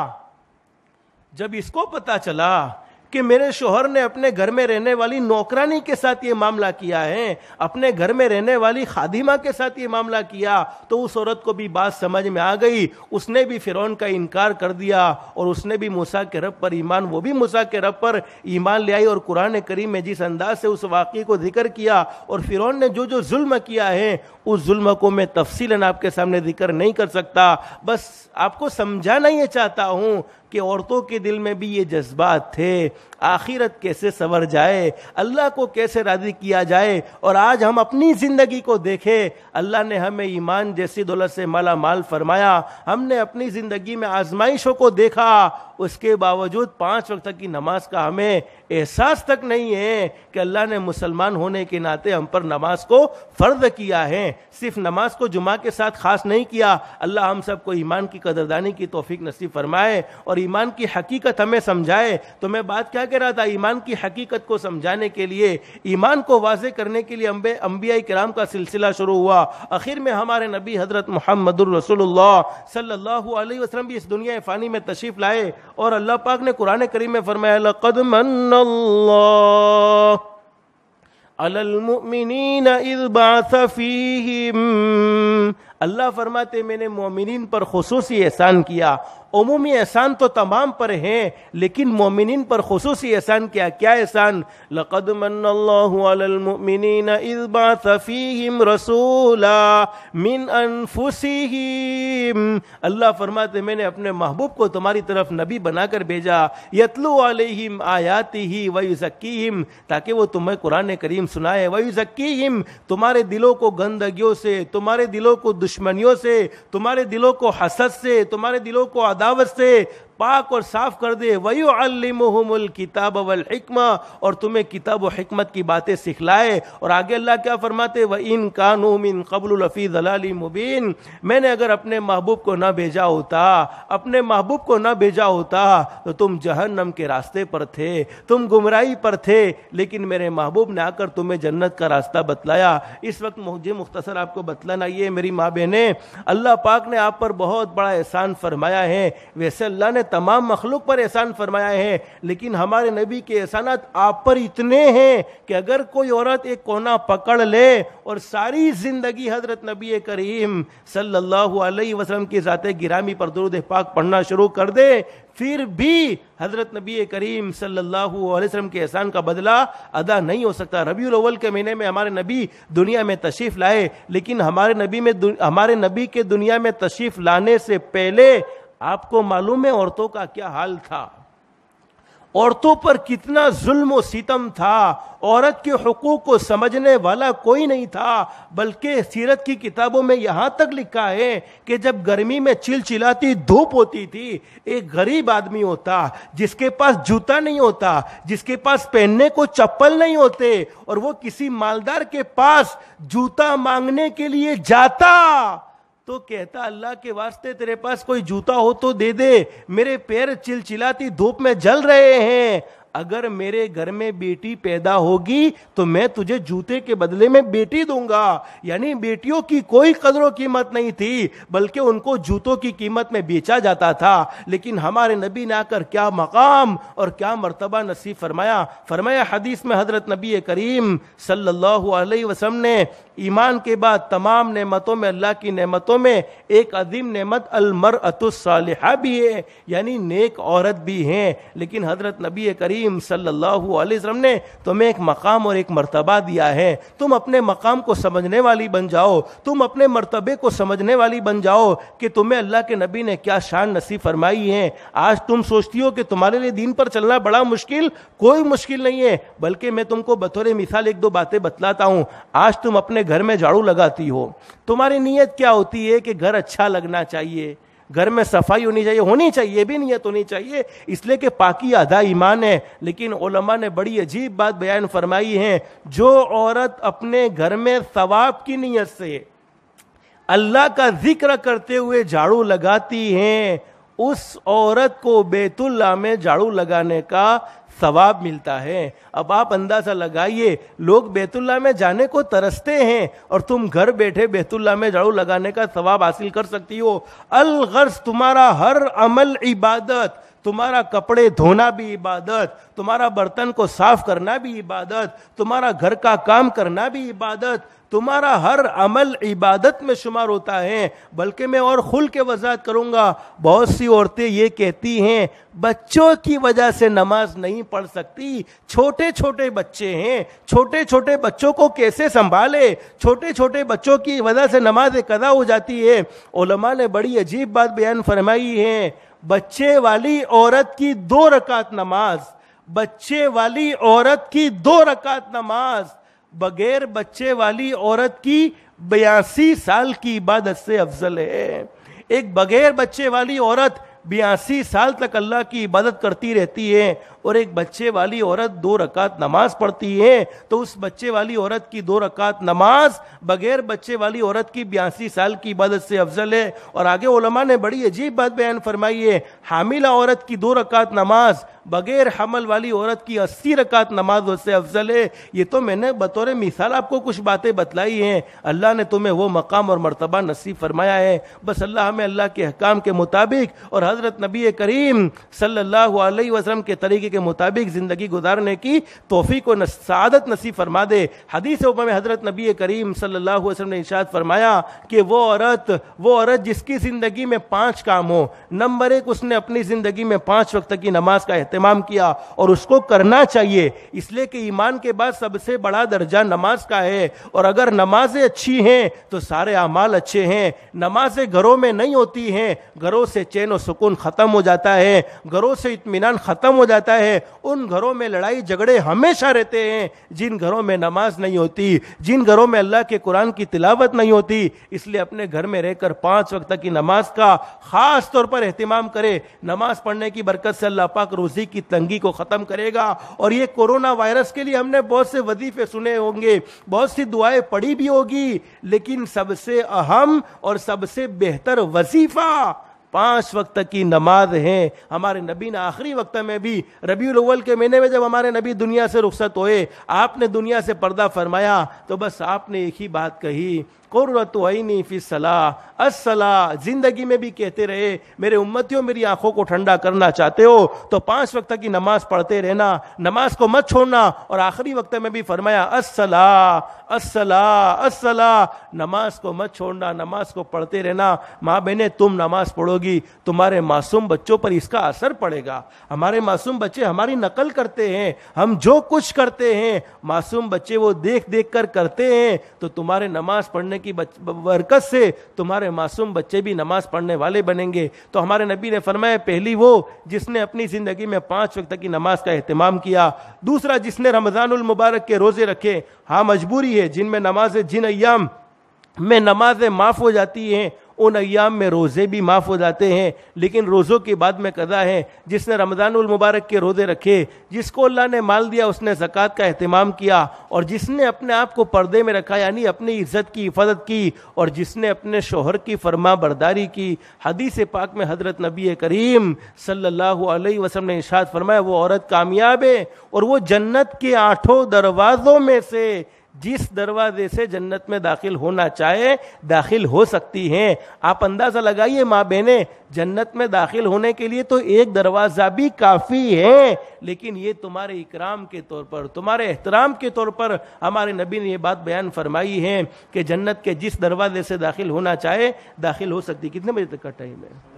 جب اس کو پتا چلا کہ میرے شوہر نے اپنے گھر میں رہنے والی نوکرانی کے ساتھ یہ معاملہ کیا ہے، اپنے گھر میں رہنے والی خادمہ کے ساتھ یہ معاملہ کیا، تو اس عورت کو بھی بات سمجھ میں آ گئی، اس نے بھی فرعون کا انکار کر دیا اور اس نے بھی موسیٰ کے رب پر ایمان، وہ بھی موسیٰ کے رب پر ایمان لے آئی۔ اور قرآن کریم میں جس انداز سے اس واقعے کو ذکر کیا اور فرعون نے جو جو ظلم کیا ہے، اس ظلم کو میں تفصیلاً آپ کے سامنے ذکر نہیں کر سکتا، بس آپ کو سمجھانا یہ چاہتا ہوں کہ عورتوں کے دل میں بھی یہ جذبات تھے، آخرت کیسے سنور جائے، اللہ کو کیسے راضی کیا جائے۔ اور آج ہم اپنی زندگی کو دیکھیں، اللہ نے ہمیں ایمان جیسی دولت سے مالا مال فرمایا، ہم نے اپنی زندگی میں آزمائشوں کو دیکھا، اس کے باوجود 5 وقت کی نماز کا ہمیں احساس تک نہیں ہے کہ اللہ نے مسلمان ہونے کے ناطے ہم پر نماز کو فرض کیا ہے۔ صرف نماز کو جمعہ کے ساتھ خاص نہیں کیا، اللہ ہم سب کو ایمان کی قدردانی کی توفیق نصیب فرمائے اور ایمان کی حقیقت ہمیں سمجھائے۔ تو میں بات کیا کہہ رہا تھا، ایمان کی حقیقت کو سمجھانے کے لیے، ایمان کو واضح کرنے کے لیے انبیاء کرام کا سلسلہ شروع ہوا۔ آخر میں ہمارے نبی حضرت محمد الرسول اللہ صلی اللہ علیہ وسلم بھی اس دنیا فانی میں تشریف لائے اور اللہ پاک نے قرآن کریم میں فرمایا لقد من اللہ علی المؤمنین اذ بعث فیہم، اللہ فرماتے میں نے مومنین پر خصوصی احسان کیا۔ عمومی احسان تو تمام پر ہیں لیکن مومنین پر خصوصی احسان کیا؟ کیا احسان؟ لقد من اللہ علی المؤمنین اذ بعث فیہم رسولا من انفسہم، اللہ فرماتے میں نے اپنے محبوب کو تمہاری طرف نبی بنا کر بھیجا، یتلو علیہم آیاتہ ویزکیہم، تاکہ وہ تمہیں قرآن کریم سنائے، ویزکیہم، تمہارے دلوں کو گندگیوں سے، تمہارے دلوں کو دشمنیوں سے، تمہارے دلوں کو حسد سے، تمہارے دلوں کو عداوت سے پاک اور صاف کر دے، وَيُعَلِّمُهُمُ الْكِتَابَ وَالْحِكْمَةَ، اور تمہیں کتاب و حکمت کی باتیں سکھلائے۔ اور آگے اللہ کیا فرماتے، وَإِن كَانُوا مِن قَبْلُ لَفِي ضَلَالٍ مُبِينٍ، میں نے اگر اپنے محبوب کو نہ بھیجا ہوتا، اپنے محبوب کو نہ بھیجا ہوتا تو تم جہنم کے راستے پر تھے، تم گمراہی پر تھے، لیکن میرے محبوب نے آ کر تمہیں جنت کا راستہ بتلایا۔ اس وقت مجھے مختصر آپ کو بتلانا یہ میری ماں بہنیں، اللہ پاک نے آپ پر بہت بڑا احسان فرمایا ہے۔ ویسے اللہ نے تمام مخلوق پر احسان فرمایا ہے، لیکن ہمارے نبی کے احسانات آپ پر اتنے ہیں کہ اگر کوئی عورت ایک کونا پکڑ لے اور ساری زندگی حضرت نبی کریم صلی اللہ علیہ وسلم کی ذات گرامی پر درود پاک پڑھنا شروع کر دے، پھر بھی حضرت نبی کریم صلی اللہ علیہ وسلم کے احسان کا بدلہ ادا نہیں ہو سکتا۔ ربیع الاول کے مہینے میں ہمارے نبی دنیا میں تشریف لائے، لیکن ہمارے نبی کے دنیا میں تشریف لانے سے پہلے آپ کو معلوم ہے عورتوں کا کیا حال تھا، عورتوں پر کتنا ظلم و ستم تھا، عورت کے حقوق کو سمجھنے والا کوئی نہیں تھا، بلکہ سیرت کی کتابوں میں یہاں تک لکھا ہے کہ جب گرمی میں چلچلاتی دھوپ ہوتی تھی، ایک غریب آدمی ہوتا جس کے پاس جوتا نہیں ہوتا، جس کے پاس پہننے کو چپل نہیں ہوتے، اور وہ کسی مالدار کے پاس جوتا مانگنے کے لیے جاتا تو کہتا اللہ کے واسطے تیرے پاس کوئی جوتا ہو تو دے دے، میرے پیر چلچلاتی دھوپ میں جل رہے ہیں، اگر میرے گھر میں بیٹی پیدا ہوگی تو میں تجھے جوتے کے بدلے میں بیٹی دوں گا۔ یعنی بیٹیوں کی کوئی قدر و قیمت نہیں تھی، بلکہ ان کو جوتوں کی قیمت میں بیچا جاتا تھا۔ لیکن ہمارے نبی نے آ کر کیا مقام اور کیا مرتبہ نصیب فرمایا حدیث میں حضرت نبی کریم صلی اللہ علیہ وسلم نے ایمان کے بعد تمام نعمتوں میں، اللہ کی نعمتوں میں ایک عظیم نعمت المرأۃ الصالحہ بھی ہے، یعنی نیک عورت بھی ہیں۔ لیکن حضرت نبی کریم صلی اللہ علیہ وسلم نے تمہیں ایک مقام اور ایک مرتبہ دیا ہے، تم اپنے مقام کو سمجھنے والی بن جاؤ، تم اپنے مرتبے کو سمجھنے والی بن جاؤ کہ تمہیں اللہ کے نبی نے کیا شان نصیب فرمائی ہے۔ آج تم سوچتی ہو کہ تمہارے لیے دین پر چلنا بڑا مشکل، کوئی مشکل نہیں ہے، بلکہ میں تم کو بطور مثال ایک دو باتیں بتلاتا ہوں۔ آج تم اپنے گھر میں جھاڑو لگاتی ہو، تمہاری نیت کیا ہوتی ہے کہ گھر اچھا لگنا چاہیے، گھر میں صفائی ہونی چاہیے، یہ بھی نیت ہونی چاہیے، اس لیے کہ پاکی آدھا ایمان ہے۔ لیکن علماء نے بڑی عجیب بات بیان فرمائی ہے، جو عورت اپنے گھر میں ثواب کی نیت سے اللہ کا ذکر کرتے ہوئے جھاڑو لگاتی ہیں، اس عورت کو بیت اللہ میں جھاڑو لگانے کا ثواب ملتا ہے۔ اب آپ اندازہ لگائیے، لوگ بیت اللہ میں جانے کو ترستے ہیں اور تم گھر بیٹھے بیت اللہ میں جھاڑو لگانے کا ثواب حاصل کر سکتی ہو۔ الغرض تمہارا ہر عمل عبادت، تمہارا کپڑے دھونا بھی عبادت، تمہارا برتن کو صاف کرنا بھی عبادت، تمہارا گھر کا کام کرنا بھی عبادت، تمہارا ہر عمل عبادت میں شمار ہوتا ہے۔ بلکہ میں اور کھل کے وضاحت کروں گا، بہت سی عورتیں یہ کہتی ہیں بچوں کی وجہ سے نماز نہیں پڑھ سکتی، چھوٹے چھوٹے بچے ہیں، چھوٹے چھوٹے بچوں کو کیسے سنبھالے، چھوٹے چھوٹے بچوں کی وجہ سے نماز قضا ہو جاتی ہے۔ علماء نے بڑی عجیب بات بیان فرمائی ہے، بچے والی عورت کی 2 رکعت نماز، بچے والی عورت کی 2 رکعت نماز بغیر بچے والی عورت کی 82 سال کی عبادت سے افضل ہے۔ ایک بغیر بچے والی عورت 82 سال تک اللہ کی عبادت کرتی رہتی ہے، اور ایک بچے والی عورت 2 رکعت نماز پڑھتی ہے، تو اس بچے والی عورت کی 2 رکعت نماز بغیر بچے والی عورت کی 82 سال کی عبادت سے افضل ہے۔ اور آگے علماء نے بڑی عجیب بات بیان فرمائی ہے، حاملہ عورت کی 2 رکعت نماز بغیر حمل والی عورت کی 80 رکعت نماز اس سے افضل ہے۔ یہ تو میں نے بطور مثال آپ کو کچھ باتیں بتلائی ہیں، اللہ نے تمہیں وہ مقام اور مرتبہ نصیب فرمایا ہے۔ بس اللہ ہمیں اللہ کے احکام کے مطابق اور حضرت نبی کریم صلی اللہ علیہ وسلم کے طریقے کے مطابق زندگی گزارنے کی توفیق و سعادت نصیب فرما دے۔ حدیث اوپر میں حضرت نبی کریم صلی اللہ علیہ وسلم نے ارشاد فرمایا کہ وہ عورت جس کی زندگی میں 5 کام ہو، نمبر 1 اس نے اپنی زندگی میں 5 وقت کی نماز کا اہتمام کیا، اور اس کو کرنا چاہیے، اس لیے کہ ایمان کے بعد سب سے بڑا درجہ نماز کا ہے، اور اگر نمازیں اچھی ہیں تو سارے اعمال اچھے ہیں۔ نمازیں گھروں میں نہیں ہوتی ہیں، گھروں سے چین و سکون ختم ہو جاتا ہے، گھروں سے اطمینان ختم ہو جاتا ہے، ان گھروں میں لڑائی جھگڑے ہمیشہ رہتے ہیں جن گھروں میں نماز نہیں ہوتی، جن گھروں میں اللہ کے قرآن کی تلاوت نہیں ہوتی۔ اس لیے اپنے گھر میں رہ کر 5 وقت کی نماز کا خاص طور پر اہتمام کرے۔ نماز پڑھنے کی برکت سے اللہ پاک روزی کی تنگی کو ختم کرے گا۔ اور یہ کورونا وائرس کے لیے ہم نے بہت سے وظیفے سنے ہوں گے، بہت سی دعائیں پڑھی بھی ہوگی، لیکن سب سے اہم اور سب سے بہتر وظیفہ 5 وقت کی نماز ہے۔ ہمارے نبی نے آخری وقت میں بھی ربیع الاول کے مہینے میں جب ہمارے نبی دنیا سے رخصت ہوئے، آپ نے دنیا سے پردہ فرمایا تو بس آپ نے ایک ہی بات کہی، قرۃ عینی فی الصلاۃ، الصلاۃ۔ زندگی میں بھی کہتے رہے، میرے امتیوں میری آنکھوں کو ٹھنڈا کرنا چاہتے ہو تو 5 وقت کی نماز پڑھتے رہنا، نماز کو مت چھوڑنا۔ اور آخری وقت میں بھی فرمایا الصلاۃ الصلاۃ الصلاۃ، نماز کو مت چھوڑنا، نماز کو پڑھتے رہنا۔ ماں بہنیں تم نماز پڑھو گی، تمہارے معصوم بچوں پر اس کا اثر پڑے گا۔ ہمارے معصوم بچے ہماری نقل کرتے ہیں، ہم جو کچھ کرتے ہیں معصوم بچے وہ دیکھ دیکھ کر کرتے ہیں، تو تمہارے نماز پڑھنے کی برکت سے تمہارے معصوم بچے بھی نماز پڑھنے والے بنیں گے۔ تو ہمارے نبی نے فرمایا پہلی وہ جس نے اپنی زندگی میں 5 وقت کی نماز کا اہتمام کیا، دوسرا جس نے رمضان المبارک کے روزے رکھے۔ ہاں مجبوری ہے، جن ایام میں نمازیں معاف ہو جاتی ہیں ان ایام میں روزے بھی معاف ہو جاتے ہیں، لیکن روزوں کے بعد میں قضا ہے۔ جس نے رمضان المبارک کے روزے رکھے، جس کو اللہ نے مال دیا اس نے زکوٰۃ کا اہتمام کیا، اور جس نے اپنے آپ کو پردے میں رکھا یعنی اپنی عزت کی حفاظت کی، اور جس نے اپنے شوہر کی فرما برداری کی۔ حدیث پاک میں حضرت نبی کریم صلی اللہ علیہ وسلم نے ارشاد فرمایا وہ عورت کامیاب ہے، اور وہ جنت کے 8 دروازوں میں سے جس دروازے سے جنت میں داخل ہونا چاہے داخل ہو سکتی ہیں۔ آپ اندازہ لگائیے ماں بہنیں، جنت میں داخل ہونے کے لیے تو ایک دروازہ بھی کافی ہے، لیکن یہ تمہارے اکرام کے طور پر، تمہارے احترام کے طور پر ہمارے نبی نے یہ بات بیان فرمائی ہے کہ جنت کے جس دروازے سے داخل ہونا چاہے داخل ہو سکتی۔ کتنے بجے تک کا ٹائم ہے؟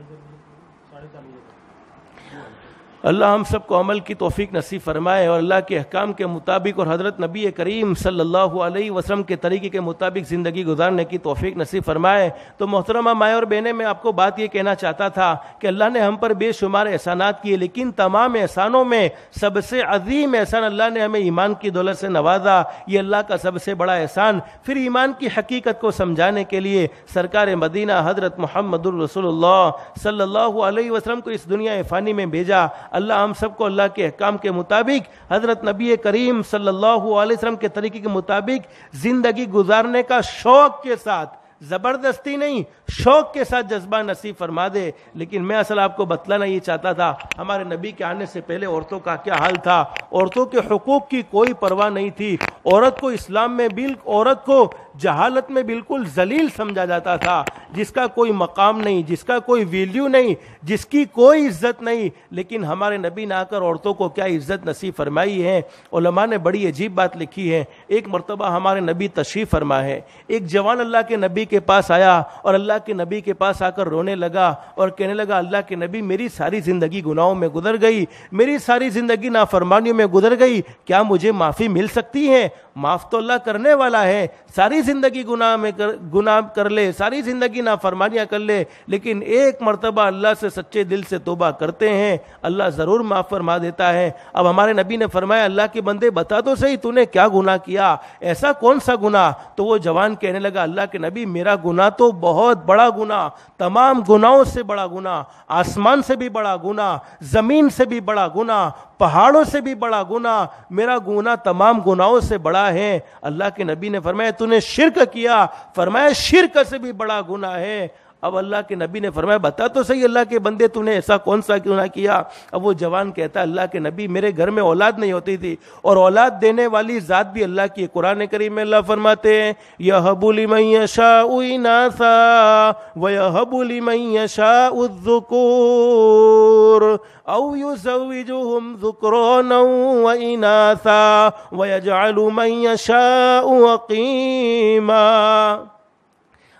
اللہ ہم سب کو عمل کی توفیق نصیب فرمائے اور اللہ کے احکام کے مطابق اور حضرت نبی کریم صلی اللہ علیہ وسلم کے طریقے کے مطابق زندگی گزارنے کی توفیق نصیب فرمائے۔ تو محترمہ مائیں اور بہنیں، میں آپ کو بات یہ کہنا چاہتا تھا کہ اللہ نے ہم پر بے شمار احسانات کیے، لیکن تمام احسانوں میں سب سے عظیم احسان اللہ نے ہمیں ایمان کی دولت سے نوازا۔ یہ اللہ کا سب سے بڑا احسان۔ پھر ایمان کی حقیقت کو سمجھانے کے لیے سرکار مدینہ حضرت محمد الرسول اللہ صلی اللہ علیہ وسلم کو اس دنیا فانی میں بھیجا۔ اللہ ہم سب کو اللہ کے احکام کے مطابق حضرت نبی کریم صلی اللہ علیہ وسلم کے طریقے کے مطابق زندگی گزارنے کا شوق کے ساتھ، زبردستی نہیں، شوق کے ساتھ جذبہ نصیب فرما دے۔ لیکن میں اصل آپ کو بتلانا یہ چاہتا تھا ہمارے نبی کے آنے سے پہلے عورتوں کا کیا حال تھا۔ عورتوں کے حقوق کی کوئی پرواہ نہیں تھی، عورت کو اسلام میں عورت کو جہالت میں بالکل ذلیل سمجھا جاتا تھا، جس کا کوئی مقام نہیں، جس کا کوئی ویلیو نہیں، جس کی کوئی عزت نہیں۔ لیکن ہمارے نبی نے آ کر عورتوں کو کیا عزت نصیب فرمائی ہے۔ علماء نے بڑی عجیب بات لکھی ہے۔ ایک مرتبہ ہمارے نبی تشریف فرما ہے، ایک جوان اللہ کے نبی کے پاس آیا اور اللہ کے نبی کے پاس آ کر رونے لگا اور کہنے لگا اللہ کے نبی میری ساری زندگی گناہوں میں گزر گئی، میری ساری زندگی نافرمانیوں میں گزر گئی، کیا مجھے معافی مل سکتی ہے؟ معاف تو اللہ کرنے والا ہے، ساری زندگی گناہ کر لے، ساری زندگی نافرمانیاں کر لے، لیکن ایک مرتبہ اللہ سے سچے دل سے توبہ کرتے ہیں اللہ ضرور معاف فرما دیتا ہے۔ اب ہمارے نبی نے فرمایا اللہ کے بندے بتا تو صحیح تو نے کیا گناہ کیا، ایسا کون سا گناہ؟ تو وہ جوان کہنے لگا اللہ کے نبی میرا گناہ تو بہت بڑا گناہ، تمام گناہوں سے بڑا گناہ، آسمان سے بھی بڑا گناہ، زمین سے بھی بڑا گناہ، پہاڑوں سے بھی بڑا گناہ، میرا گناہ تمام گناہوں سے بڑا ہے۔ اللہ کے نبی نے فرمایا تو نے شرک کیا، فرمایا شرک سے بھی بڑا گناہ ہے۔ اب اللہ کے نبی نے فرمایا بتا تو صحیح اللہ کے بندے تو نے ایسا کون سا گناہ کیا؟ اب وہ جوان کہتا اللہ کے نبی میرے گھر میں اولاد نہیں ہوتی تھی، اور اولاد دینے والی ذات بھی اللہ کی۔ قرآن کریم میں اللہ فرماتے ہیں یَهَبُ لِمَن يَشَاءُ إِنَاثًا وَيَهَبُ لِمَن يَشَاءُ الذُّكُورَ أَوْ يُزَوِّجُهُمْ ذُكْرَانًا وَإِنَاثًا وَيَجْعَلُ مَن يَشَاءُ عَقِيمًا۔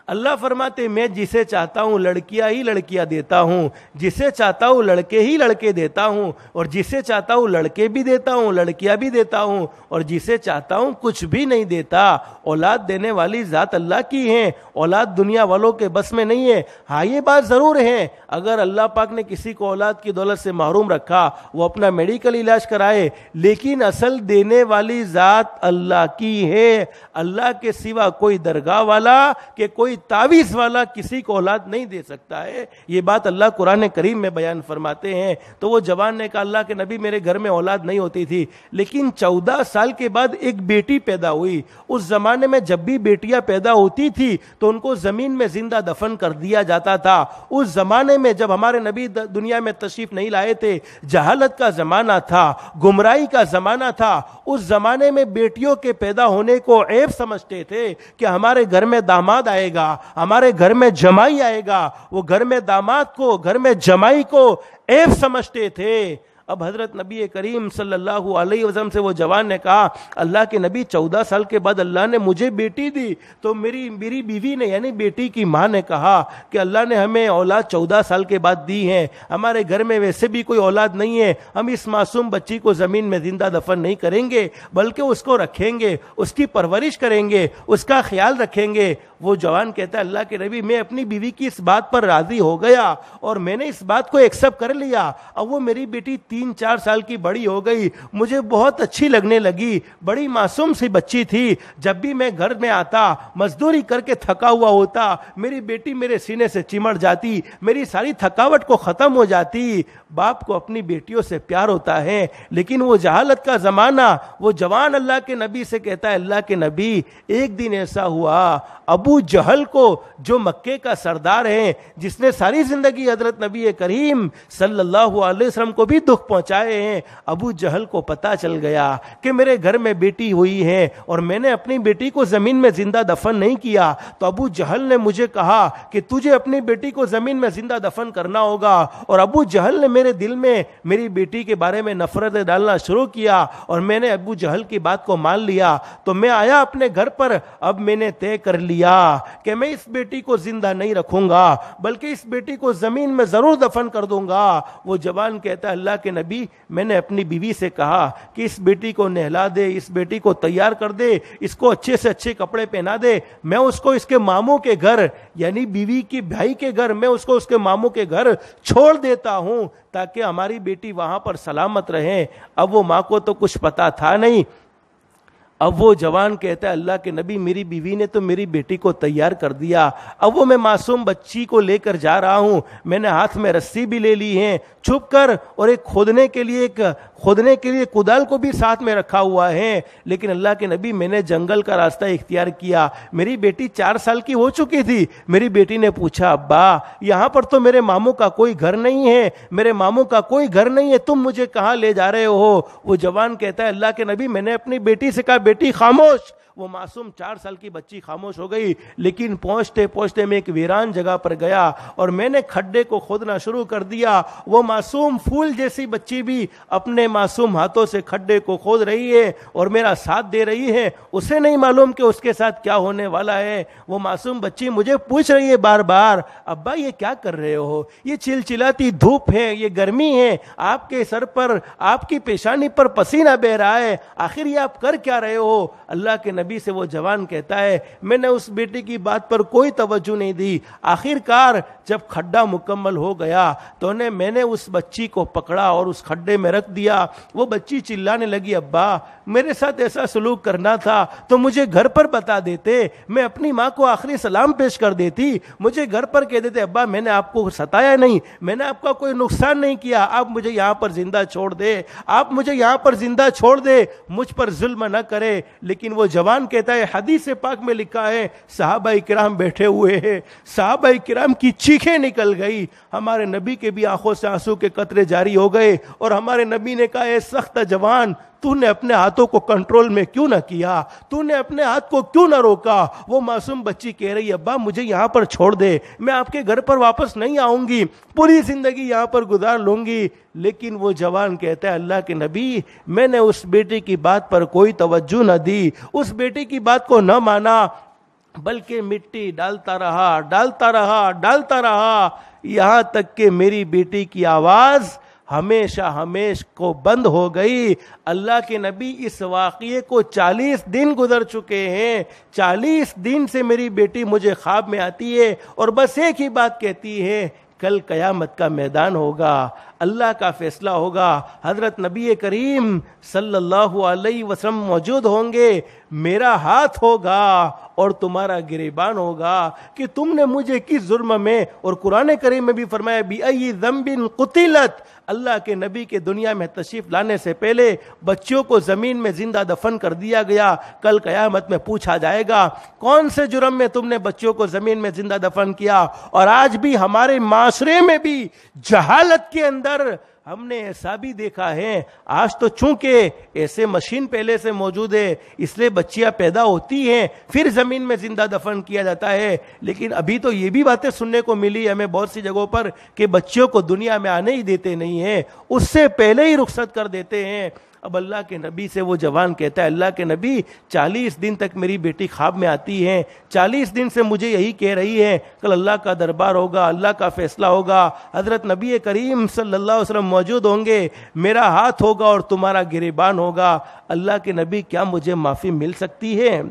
اللہ فرماتے میں جسے چاہتا ہوں لڑکیاں ہی لڑکیاں دیتا ہوں، جسے چاہتا ہوں لڑکے ہی لڑکے دیتا ہوں، اور جسے چاہتا ہوں لڑکے بھی دیتا ہوں لڑکیاں بھی دیتا ہوں، اور جسے چاہتا ہوں کچھ بھی نہیں دیتا۔ اولاد دینے والی ذات اللہ کی ہے، اولاد دنیا والوں کے بس میں نہیں ہے۔ ہاں یہ بات ضرور ہے اگر اللہ پاک نے کسی کو اولاد کی دولت سے محروم رکھا وہ اپنا میڈیکل علاج کرائے، لیکن اصل دینے والی ذات اللہ کی ہے۔ اللہ کے سوا کوئی درگاہ والا کہ کوئی تعویذ والا کسی کو اولاد نہیں دے سکتا ہے۔ یہ بات اللہ قرآن کریم میں بیان فرماتے ہیں۔ تو وہ جوان نے کہا اللہ کے نبی میرے گھر میں اولاد نہیں ہوتی تھی، لیکن 14 سال کے بعد ایک بیٹی پیدا ہوئی۔ اس زمانے میں جب بھی بیٹیاں پیدا ہوتی تھی تو ان کو زمین میں زندہ دفن کر دیا جاتا تھا۔ اس زمانے میں جب ہمارے نبی دنیا میں تشریف نہیں لائے تھے، جہالت کا زمانہ تھا، گمراہی کا زمانہ تھا۔ اس زمانے میں بیٹیوں کے پیدا ہونے کو عیب سمجھتے تھے کہ ہمارے گھر میں داماد آئے گا، ہمارے گھر میں جمائی آئے گا۔ وہ گھر میں داماد کو، گھر میں جمائی کو عیب سمجھتے تھے۔ اب حضرت نبی کریم صلی اللہ علیہ وسلم سے وہ جوان نے کہا اللہ کے نبی 14 سال کے بعد اللہ نے مجھے بیٹی دی، تو میری بیوی نے یعنی بیٹی کی ماں نے کہا کہ اللہ نے ہمیں اولاد 14 سال کے بعد دی ہے، ہمارے گھر میں ویسے بھی کوئی اولاد نہیں ہے، ہم اس معصوم بچی کو زمین میں زندہ دفن نہیں کریں گے بلکہ اس کو رکھیں گے، اس کی پرورش کریں گے، اس کا خیال رکھیں گے۔ وہ جوان کہتا ہے اللہ کے نبی میں اپنی بیوی کی اس بات پر راضی ہو گیا اور میں نے اس بات کو ایکسپٹ کر لیا۔ اب وہ میری بیٹی 3-4 سال کی بڑی ہو گئی، مجھے بہت اچھی لگنے لگی، بڑی معصوم سی بچی تھی۔ جب بھی میں گھر میں آتا مزدوری کر کے تھکا ہوا ہوتا، میری بیٹی میرے سینے سے چمٹ جاتی، میری ساری تھکاوٹ کو ختم ہو جاتی۔ باپ کو اپنی بیٹیوں سے پیار ہوتا ہے، لیکن وہ جہالت کا زمانہ۔ وہ جوان اللہ کے نبی سے کہتا ہے اللہ کے نبی ایک دن ایسا ہوا ابو جہل کو جو مکے کا سردار ہے، جس نے ساری زندگی حضرت نبی کریم صلی اللہ علیہ وسلم کو بھی دکھ پہنچائے ہیں، ابو جہل کو پتا چل گیا کہ میرے گھر میں بیٹی ہوئی ہے اور میں نے اپنی بیٹی کو زمین میں زندہ دفن نہیں کیا، تو ابو جہل نے مجھے کہا کہ تجھے اپنی بیٹی کو زمین میں زندہ دفن کرنا ہوگا، اور ابو جہل نے میرے دل میں میری بیٹی کے بارے میں نفرت ڈالنا شروع کیا اور میں نے ابو جہل کی بات کو مان لیا۔ تو میں آیا اپنے گھر پر، اب میں نے طے کر لیا کہ میں اس بیٹی کو زندہ نہیں رکھوں گا بلکہ اس بیٹی کو زمین میں ضرور دفن کر دوں گا۔ وہ جوان کہتا ہے اللہ کے نبی میں نے اپنی بیوی سے کہا کہ اس بیٹی کو نہلا دے، اس بیٹی کو تیار کر دے، اس کو اچھے سے اچھے کپڑے پہنا دے، میں اس کو اس کے ماموں کے گھر یعنی بیوی کی بھائی کے گھر، میں اس کو اس کے ماموں کے گھر چھوڑ دیتا ہوں تاکہ ہماری بیٹی وہاں پر سلامت رہے۔ اب وہ ماں کو تو کچھ پتا تھا نہیں۔ اب وہ جوان کہتا ہے اللہ کے نبی میری بیوی نے تو میری بیٹی کو تیار کر دیا, اب وہ میں معصوم بچی کو لے کر جا رہا ہوں, میں نے ہاتھ میں رسی بھی لے لی ہے چھپ کر, اور ایک کھودنے کے لیے کدال کو بھی ساتھ میں رکھا ہوا ہے, لیکن اللہ کے نبی میں نے جنگل کا راستہ اختیار کیا. میری بیٹی 4 سال کی ہو چکی تھی. میری بیٹی نے پوچھا ابا یہاں پر تو میرے ماموں کا کوئی گھر نہیں ہے, میرے ماموں کا کوئی گھر نہیں ہے, تم مجھے کہاں لے جا رہے ہو؟ وہ جوان کہتا ہے اللہ کے نبی میں نے اپنی بیٹی سے کہا بیٹی خاموش. وہ معصوم 4 سال کی بچی خاموش ہو گئی, لیکن پہنچتے پہنچتے میں ایک ویران جگہ پر گیا اور میں نے کھڈے کو کھودنا شروع کر دیا. وہ معصوم پھول جیسی بچی بھی اپنے معصوم ہاتھوں سے کھڈے کو کھود رہی ہے اور میرا ساتھ دے رہی ہے. اسے نہیں معلوم کہ اس کے ساتھ کیا ہونے والا ہے. وہ معصوم بچی مجھے پوچھ رہی ہے بار بار ابا یہ کیا کر رہے ہو؟ یہ چلچلاتی دھوپ ہے, یہ گرمی ہے, آپ کے سر پر آپ کی پیشانی پر پسینہ بہ رہا ہے, آخر یہ آپ کر کیا رہے ہو؟ اللہ کے نبی سے وہ جوان کہتا ہے میں نے اس بیٹی کی بات پر کوئی توجہ نہیں دی. آخر کار جب کھڈا مکمل ہو گیا تو میں نے اس بچی کو پکڑا اور اس کھڈے میں رکھ دیا. وہ بچی چلانے لگی ابا میرے ساتھ ایسا سلوک کرنا تھا تو مجھے گھر پر بتا دیتے, میں اپنی ماں کو آخری سلام پیش کر دیتی, مجھے گھر پر کہہ دیتے ابا میں نے آپ کو ستایا نہیں, میں نے آپ کا کوئی نقصان نہیں کیا, آپ مجھے یہاں پر زندہ چھوڑ دے, آپ مجھے یہاں پر زندہ چھوڑ دے, مجھ پر ظلم نہ کرے. لیکن وہ جوان کہتا ہے حدیث پاک میں لکھا ہے صحابہ کرام بیٹھے ہوئے ہیں, صحابہ کرام کی چیخیں نکل گئی, ہمارے نبی کے بھی آنکھوں سے آنسو کے قطرے جاری ہو گئے اور ہمارے نبی نے کہا اے سخت جوان تو نے اپنے ہاتھوں کو کنٹرول میں کیوں نہ کیا, تو نے اپنے ہاتھ کو کیوں نہ روکا؟ وہ معصوم بچی کہہ رہی ابا مجھے یہاں پر چھوڑ دے, میں آپ کے گھر پر واپس نہیں آؤں گی, پوری زندگی یہاں پر گزار لوں گی. لیکن وہ جوان کہتا ہے اللہ کے نبی میں نے اس بیٹی کی بات پر کوئی توجہ نہ دی, اس بیٹی کی بات کو نہ مانا, بلکہ مٹی ڈالتا رہا یہاں تک کہ میری بیٹی کی آواز ہمیشہ کو بند ہو گئی. اللہ کے نبی اس واقعے کو 40 دن گزر چکے ہیں, 40 دن سے میری بیٹی مجھے خواب میں آتی ہے اور بس ایک ہی بات کہتی ہے کل قیامت کا میدان ہوگا, اللہ کا فیصلہ ہوگا, حضرت نبی کریم صلی اللہ علیہ وسلم موجود ہوں گے, میرا ہاتھ ہوگا اور تمہارا گریبان ہوگا کہ تم نے مجھے کس جرم میں. اور قرآن کریم میں بھی فرمایا بِأَيِّ ذَنْبٍ قُتِلَتْ, اللہ کے نبی کے دنیا میں تشریف لانے سے پہلے بچوں کو زمین میں زندہ دفن کر دیا گیا. کل قیامت میں پوچھا جائے گا کون سے جرم میں تم نے بچوں کو زمین میں زندہ دفن کیا. اور آج بھی ہمارے معاشرے میں بھی جہالت کے اندر ہم نے ایسا بھی دیکھا ہے, آج تو چونکہ ایسے مشین پہلے سے موجود ہے اس لیے بچیاں پیدا ہوتی ہیں پھر زمین میں زندہ دفن کیا جاتا ہے, لیکن ابھی تو یہ بھی باتیں سننے کو ملی ہمیں بہت سی جگہوں پر کہ بچیوں کو دنیا میں آنے ہی دیتے نہیں ہیں, اس سے پہلے ہی رخصت کر دیتے ہیں. اب اللہ کے نبی سے وہ جوان کہتا ہے اللہ کے نبی 40 دن تک میری بیٹی خواب میں آتی ہے, 40 دن سے مجھے یہی کہہ رہی ہے کل اللہ کا دربار ہوگا, اللہ کا فیصلہ ہوگا, حضرت نبی کریم صلی اللہ علیہ وسلم موجود ہوں گے, میرا ہاتھ ہوگا اور تمہارا گریبان ہوگا. اللہ کے نبی کیا مجھے معافی مل سکتی ہے؟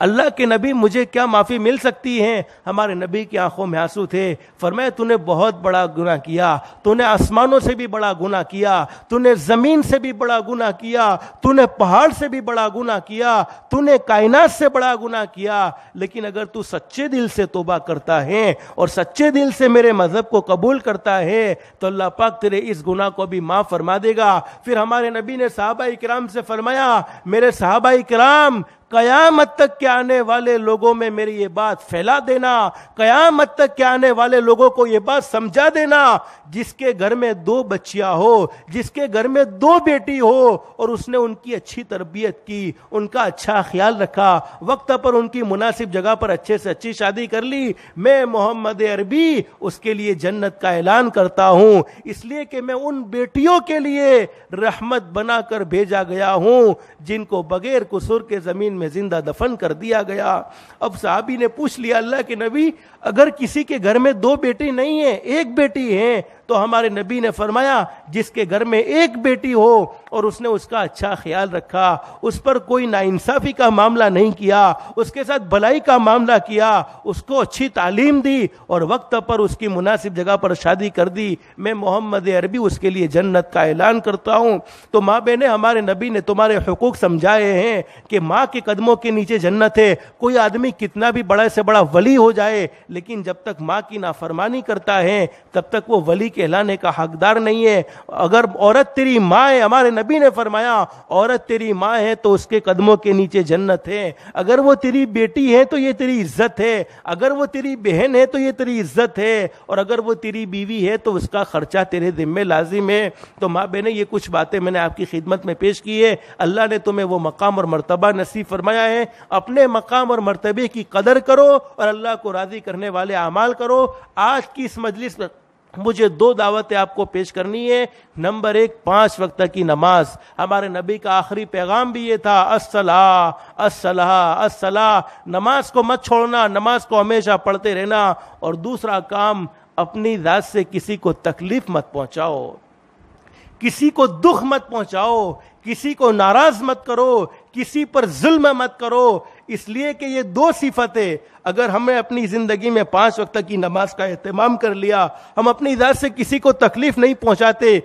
اللہ کے نبی مجھے کیا معافی مل سکتی ہے؟ ہمارے نبی کی آنکھوں میں آنسو تھے. فرمایا تو نے بہت بڑا گناہ کیا, تو نے آسمانوں سے بھی بڑا گناہ کیا, تو نے زمین سے بھی بڑا گناہ کیا, تو نے پہاڑ سے بھی بڑا گناہ کیا, تو نے کائنات سے بڑا گناہ کیا. لیکن اگر تو سچے دل سے توبہ کرتا ہے اور سچے دل سے میرے مذہب کو قبول کرتا ہے تو اللہ پاک تیرے اس گناہ کو بھی معاف فرما دے گا. پھر ہمارے نبی نے صحابہ کرام سے فرمایا میرے صحابہ کرام قیامت تک کے آنے والے لوگوں میں میری یہ بات پھیلا دینا, قیامت تک کے آنے والے لوگوں کو یہ بات سمجھا دینا, جس کے گھر میں 2 بچیاں ہو, جس کے گھر میں 2 بیٹی ہو اور اس نے ان کی اچھی تربیت کی, ان کا اچھا خیال رکھا, وقت پر ان کی مناسب جگہ پر اچھے سے اچھی شادی کر لی, میں محمد عربی اس کے لیے جنت کا اعلان کرتا ہوں, اس لیے کہ میں ان بیٹیوں کے لیے رحمت بنا کر بھیجا گیا ہوں جن کو بغیر قصور کے زمین میں زندہ دفن کر دیا گیا. اب صحابی نے پوچھ لیا اللہ کے نبی اگر کسی کے گھر میں 2 بیٹی نہیں ہیں, 1 بیٹی ہے, تو ہمارے نبی نے فرمایا جس کے گھر میں ایک بیٹی ہو اور اس نے اس کا اچھا خیال رکھا, اس پر کوئی ناانصافی کا معاملہ نہیں کیا, اس کے ساتھ بھلائی کا معاملہ کیا, اس کو اچھی تعلیم دی اور وقت پر اس کی مناسب جگہ پر شادی کر دی, میں محمد عربی اس کے لیے جنت کا اعلان کرتا ہوں. تو ماں بہنیں, ہمارے نبی نے تمہارے حقوق سمجھائے ہیں کہ ماں کے قدموں کے نیچے جنت ہے. کوئی آدمی کتنا بھی بڑا سے بڑا ولی ہو جائے لیکن جب تک ماں کی نافرمانی کرتا ہے تب تک وہ ولی کہلانے کا حقدار نہیں ہے. اگر عورت تیری ماں ہے, ہمارے نبی نے فرمایا عورت تیری ماں ہے تو اس کے قدموں کے نیچے جنت ہے. اگر وہ تیری بیٹی ہے تو یہ تیری عزت ہے, اگر وہ تیری بہن ہے تو یہ تیری عزت ہے, اور اگر وہ تیری بیوی ہے تو اس کا خرچہ تیرے ذمہ لازم ہے. تو ماں بہنیں, یہ کچھ باتیں میں نے آپ کی خدمت میں پیش کی ہے. اللہ نے تمہیں وہ مقام اور مرتبہ نصیب فرمایا ہے. اپنے مقام اور مرتبے کی قدر کرو اور اللہ کو راضی کرنے والے اعمال کرو. آج کی اس مجلس میں مجھے 2 دعوتیں آپ کو پیش کرنی ہے. نمبر 1, 5 وقت کی نماز. ہمارے نبی کا آخری پیغام بھی یہ تھا, الصلاۃ الصلاۃ الصلاۃ. نماز کو مت چھوڑنا, نماز کو ہمیشہ پڑھتے رہنا. اور دوسرا کام, اپنی ذات سے کسی کو تکلیف مت پہنچاؤ, کسی کو دکھ مت پہنچاؤ, کسی کو ناراض مت کرو, کسی پر ظلم مت کرو. اس لیے کہ یہ 2 صفتیں اگر ہمیں اپنی زندگی میں 5 وقت کی نماز کا اہتمام کر لیا, ہم اپنی ذات سے کسی کو تکلیف نہیں پہنچاتے,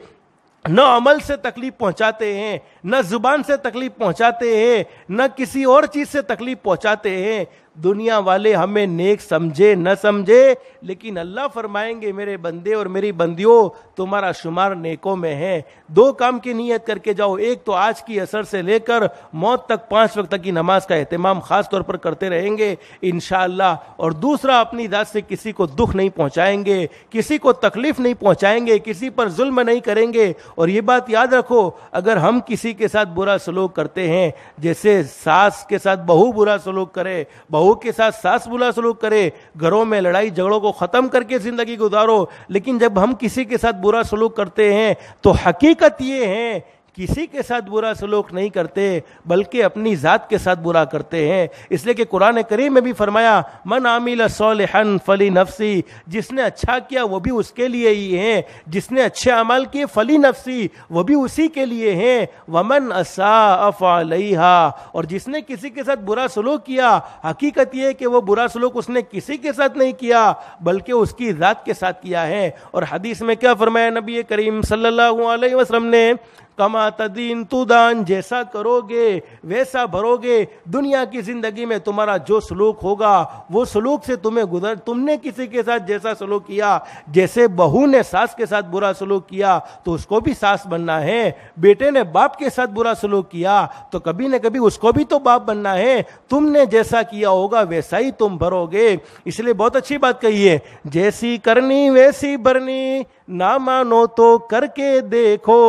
نہ عمل سے تکلیف پہنچاتے ہیں, نہ زبان سے تکلیف پہنچاتے ہیں, نہ کسی اور چیز سے تکلیف پہنچاتے ہیں. دنیا والے ہمیں نیک سمجھے نہ سمجھے, لیکن اللہ فرمائیں گے میرے بندے اور میری بندیوں تمہارا شمار نیکوں میں ہے. 2 کام کی نیت کر کے جاؤ. ایک تو آج کی عصر سے لے کر موت تک 5 وقت کی نماز کا اہتمام خاص طور پر کرتے رہیں گے انشاءاللہ. اور دوسرا, اپنی ذات سے کسی کو دکھ نہیں پہنچائیں گے, کسی کو تکلیف نہیں پہنچائیں گے, کسی پر ظلم نہیں کریں گے. اور یہ بات یاد رکھو, اگر ہم کسی کے ساتھ برا سلوک کرتے ہیں, جیسے ساس کے ساتھ بہو برا سلوک کرے, بہو کے ساتھ ساس برا سلوک کرے, گھروں میں لڑائی جھگڑوں کو ختم کر کے زندگی گزارو. لیکن جب ہم کسی کے ساتھ برا سلوک کرتے ہیں تو حقیقت یہ ہے کسی کے ساتھ برا سلوک نہیں کرتے بلکہ اپنی ذات کے ساتھ برا کرتے ہیں. اس لیے کہ قرآن کریم میں بھی فرمایا, من عمل صالحا فلنفسی, جس نے اچھا کیا وہ بھی اس کے لیے ہی ہے, جس نے اچھے اعمال کیے فلنفسی وہ بھی اسی کے لیے ہیں, ومن اساء فعلیہا, اور جس نے کسی کے ساتھ برا سلوک کیا حقیقت یہ ہے کہ وہ برا سلوک اس نے کسی کے ساتھ نہیں کیا بلکہ اس کی ذات کے ساتھ کیا ہے. اور حدیث میں کیا فرمایا نبی کریم صلی اللہ علیہ وسلم نے, کما تدین تدان, جیسا کرو گے ویسا بھرو گے. دنیا کی زندگی میں تمہارا جو سلوک ہوگا وہ سلوک سے تم نے کسی کے ساتھ جیسا سلوک کیا, جیسے بہو نے ساس کے ساتھ برا سلوک کیا تو اس کو بھی ساس بننا ہے, بیٹے نے باپ کے ساتھ برا سلوک کیا تو کبھی نہ کبھی اس کو بھی تو باپ بننا ہے. تم نے جیسا کیا ہوگا ویسا ہی تم بھرو گے. اس لیے بہت اچھی بات کہی ہے, جیسی کرنی ویسی بھرنی, نہ مانو تو کر کے دیکھو,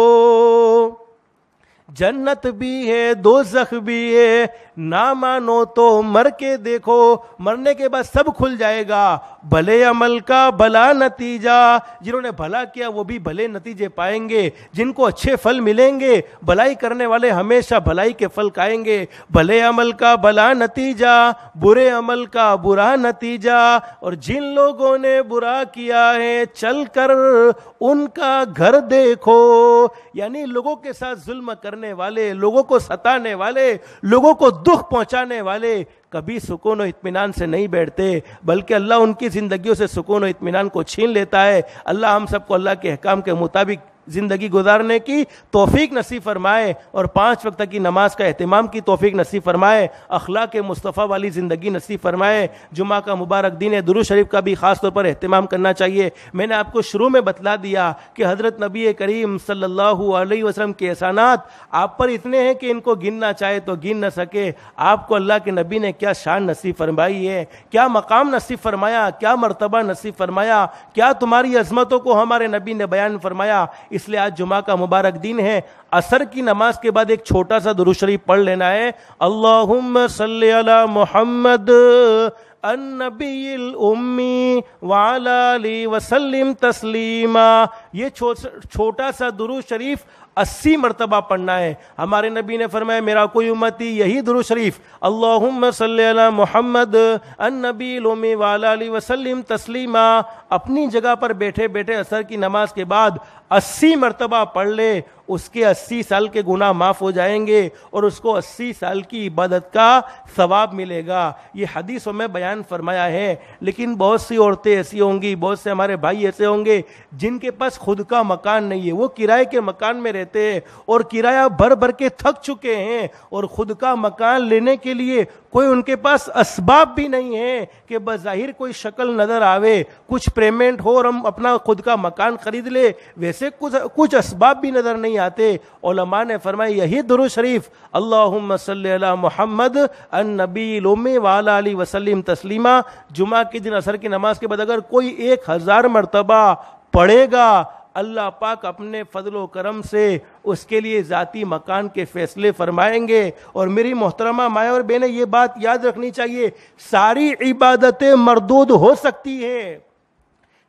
جنت بھی ہے دوزخ بھی ہے, نہ مانو تو مر کے دیکھو. مرنے کے بعد سب کھل جائے گا, بھلے عمل کا بھلا نتیجہ, جنہوں نے بھلا کیا وہ بھی بھلے نتیجے پائیں گے, جن کو اچھے پھل ملیں گے, بھلائی کرنے والے ہمیشہ بھلائی کے پھل کھائیں گے. بھلے عمل کا بھلا نتیجہ, برے عمل کا برا نتیجہ, اور جن لوگوں نے برا کیا ہے چل کر ان کا گھر دیکھو. یعنی لوگوں کے ساتھ ظلم کرنے والے, لوگوں کو ستانے والے, لوگوں کو دکھ پہنچانے والے کبھی سکون و اطمینان سے نہیں بیٹھتے بلکہ اللہ ان کی زندگیوں سے سکون و اطمینان کو چھین لیتا ہے. اللہ ہم سب کو اللہ کے احکام کے مطابق زندگی گزارنے کی توفیق نصیب فرمائے اور 5 وقت کی نماز کا اہتمام کی توفیق نصیب فرمائے, اخلاق مصطفیٰ والی زندگی نصیب فرمائے. جمعہ کا مبارک دن ہے, درود شریف کا بھی خاص طور پر اہتمام کرنا چاہیے. میں نے آپ کو شروع میں بتلا دیا کہ حضرت نبی کریم صلی اللہ علیہ وسلم کے احسانات آپ پر اتنے ہیں کہ ان کو گننا چاہے تو گن نہ سکے. آپ کو اللہ کے نبی نے کیا شان نصیب فرمائی ہے, کیا مقام نصیب فرمایا, کیا مرتبہ نصیب فرمایا, کیا تمہاری عظمتوں کو ہمارے نبی نے بیان فرمایا. اس لیے آج جمعہ کا مبارک دن ہے, عصر کی نماز کے بعد ایک چھوٹا سا درود شریف پڑھ لینا ہے. اللہم صلی علی محمد النبی الامی وعلی آلہ وسلم تسلیما. یہ چھوٹا سا درود شریف 80 مرتبہ پڑھنا ہے۔ ہمارے نبی نے فرمایا میرا کوئی امتی یہی درود شریف اللہم صلی علی محمد النبی الامی وعلی آلہ وسلم تسلیما اپنی جگہ پر بیٹھے بیٹھے عصر کی نماز کے بعد 80 مرتبہ پڑھ لے، اس کے 80 سال کے گناہ معاف ہو جائیں گے اور اس کو 80 سال کی عبادت کا ثواب ملے گا۔ یہ حدیثوں میں بیان فرمایا ہے۔ لیکن بہت سی عورتیں ایسی ہوں گی، بہت سے ہمارے بھائی ایسے ہوں گے جن کے پاس خود کا مکان نہیں ہے، وہ کرائے کے مکان میں رہتے ہیں اور کرایہ بھر بھر کے تھک چکے ہیں، اور خود کا مکان لینے کے لیے کوئی ان کے پاس اسباب بھی نہیں ہے کہ بظاہر کوئی شکل نظر آوے، کچھ پیمنٹ ہو اور ہم اپنا خود کا مکان خرید لے، ویسے کچھ اسباب بھی نظر نہیں آتے۔ علماء نے فرمایا یہی درود شریف اللہم صلی علی محمد النبی الامی وعلی آلہ وسلم تسلیما جمعہ کے دن عصر کی نماز کے بعد اگر کوئی 1000 مرتبہ پڑھے گا، اللہ پاک اپنے فضل و کرم سے اس کے لیے ذاتی مکان کے فیصلے فرمائیں گے۔ اور میری محترمہ مائیں اور بہنیں یہ بات یاد رکھنی چاہیے، ساری عبادتیں مردود ہو سکتی ہیں۔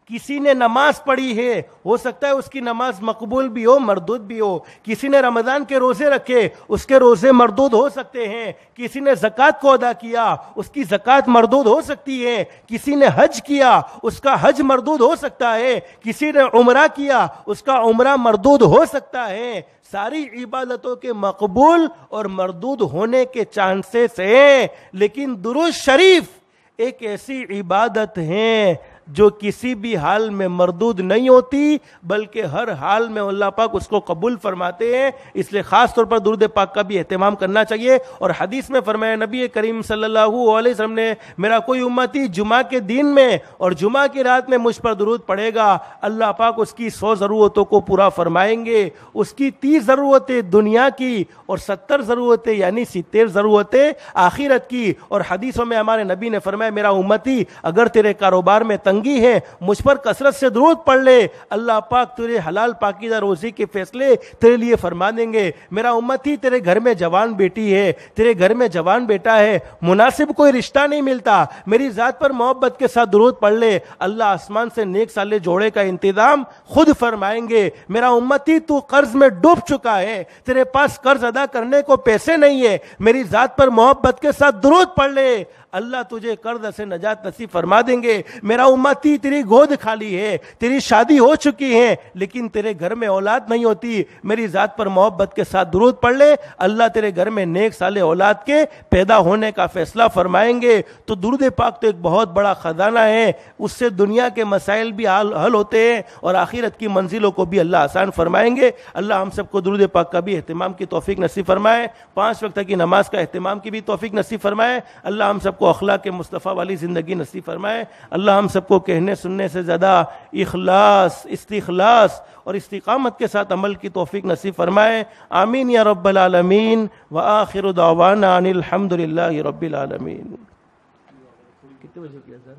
کسی نے نماز پڑھی ہے، ہو سکتا ہے اس کی نماز مقبول بھی ہو مردود بھی ہو۔ کسی نے رمضان کے روزے رکھے، اس کے روزے مردود ہو سکتے ہیں۔ کسی نے زکوٰۃ کو ادا کیا، اس کی زکوٰۃ مردود ہو سکتی ہے۔ کسی نے حج کیا، اس کا حج مردود ہو سکتا ہے۔ کسی نے عمرہ کیا، اس کا عمرہ مردود ہو سکتا ہے۔ ساری عبادتوں کے مقبول اور مردود ہونے کے چانسز ہیں، لیکن درود شریف ایک ایسی عبادت ہے جو کسی بھی حال میں مردود نہیں ہوتی، بلکہ ہر حال میں اللہ پاک اس کو قبول فرماتے ہیں۔ اس لیے خاص طور پر درود پاک کا بھی اہتمام کرنا چاہیے۔ اور حدیث میں فرمایا نبی کریم صلی اللہ علیہ وسلم نے میرا کوئی امتی جمعہ کے دن میں اور جمعہ کی رات میں مجھ پر درود پڑھے گا، اللہ پاک اس کی 100 ضرورتوں کو پورا فرمائیں گے۔ اس کی 30 ضرورتیں دنیا کی اور 70 ضرورتیں یعنی 70 ضرورتیں آخرت کی۔ اور حدیثوں میں ہمارے نبی نے فرمایا میرا امتی اگر تیرے کاروبار میں ہے مجھ پر کثرت سے درود پڑھ لے، اللہ پاک تیرے حلال پاکیزہ روزی کے فیصلے تیرے لیے فرما دیں گے۔ میرا امتی تیرے گھر میں جوان بیٹی ہے، تیرے گھر میں جوان بیٹا ہے، مناسب کوئی رشتہ نہیں ملتا، میری ذات پر محبت کے ساتھ درود پڑھ لے، اللہ آسمان سے نیک سالے جوڑے کا انتظام خود فرمائیں گے۔ میرا امتی تو قرض میں ڈوب چکا ہے، تیرے پاس قرض ادا کرنے کو پیسے نہیں ہے، میری ذات پر محبت کے ساتھ درود پڑھ لے، اللہ تجھے قرض سے نجات نصیب فرما دیں گے۔ میرا امتی تیری گود خالی ہے، تیری شادی ہو چکی ہے لیکن تیرے گھر میں اولاد نہیں ہوتی، میری ذات پر محبت کے ساتھ درود پڑھ لے، اللہ تیرے گھر میں نیک سالے اولاد کے پیدا ہونے کا فیصلہ فرمائیں گے۔ تو درود پاک تو ایک بہت بڑا خزانہ ہے، اس سے دنیا کے مسائل بھی حل ہوتے ہیں اور آخرت کی منزلوں کو بھی اللہ آسان فرمائیں گے۔ اللہ ہم سب کو درود پاک کا بھی اہتمام کی توفیق نصیب فرمائے، 5 وقت کی نماز کا اہتمام کی بھی توفیق نصیب فرمائے۔ اللہ ہم سب کو اخلاق مصطفیٰ والی زندگی نصیب فرمائے۔ اللہ ہم سب کو کہنے سننے سے زیادہ اخلاص، استخلاص اور استقامت کے ساتھ عمل کی توفیق نصیب فرمائے۔ آمین یا رب العالمین وآخر دعوانا ان الحمد للہ رب العالمین۔ کتنے بجے کیا سر؟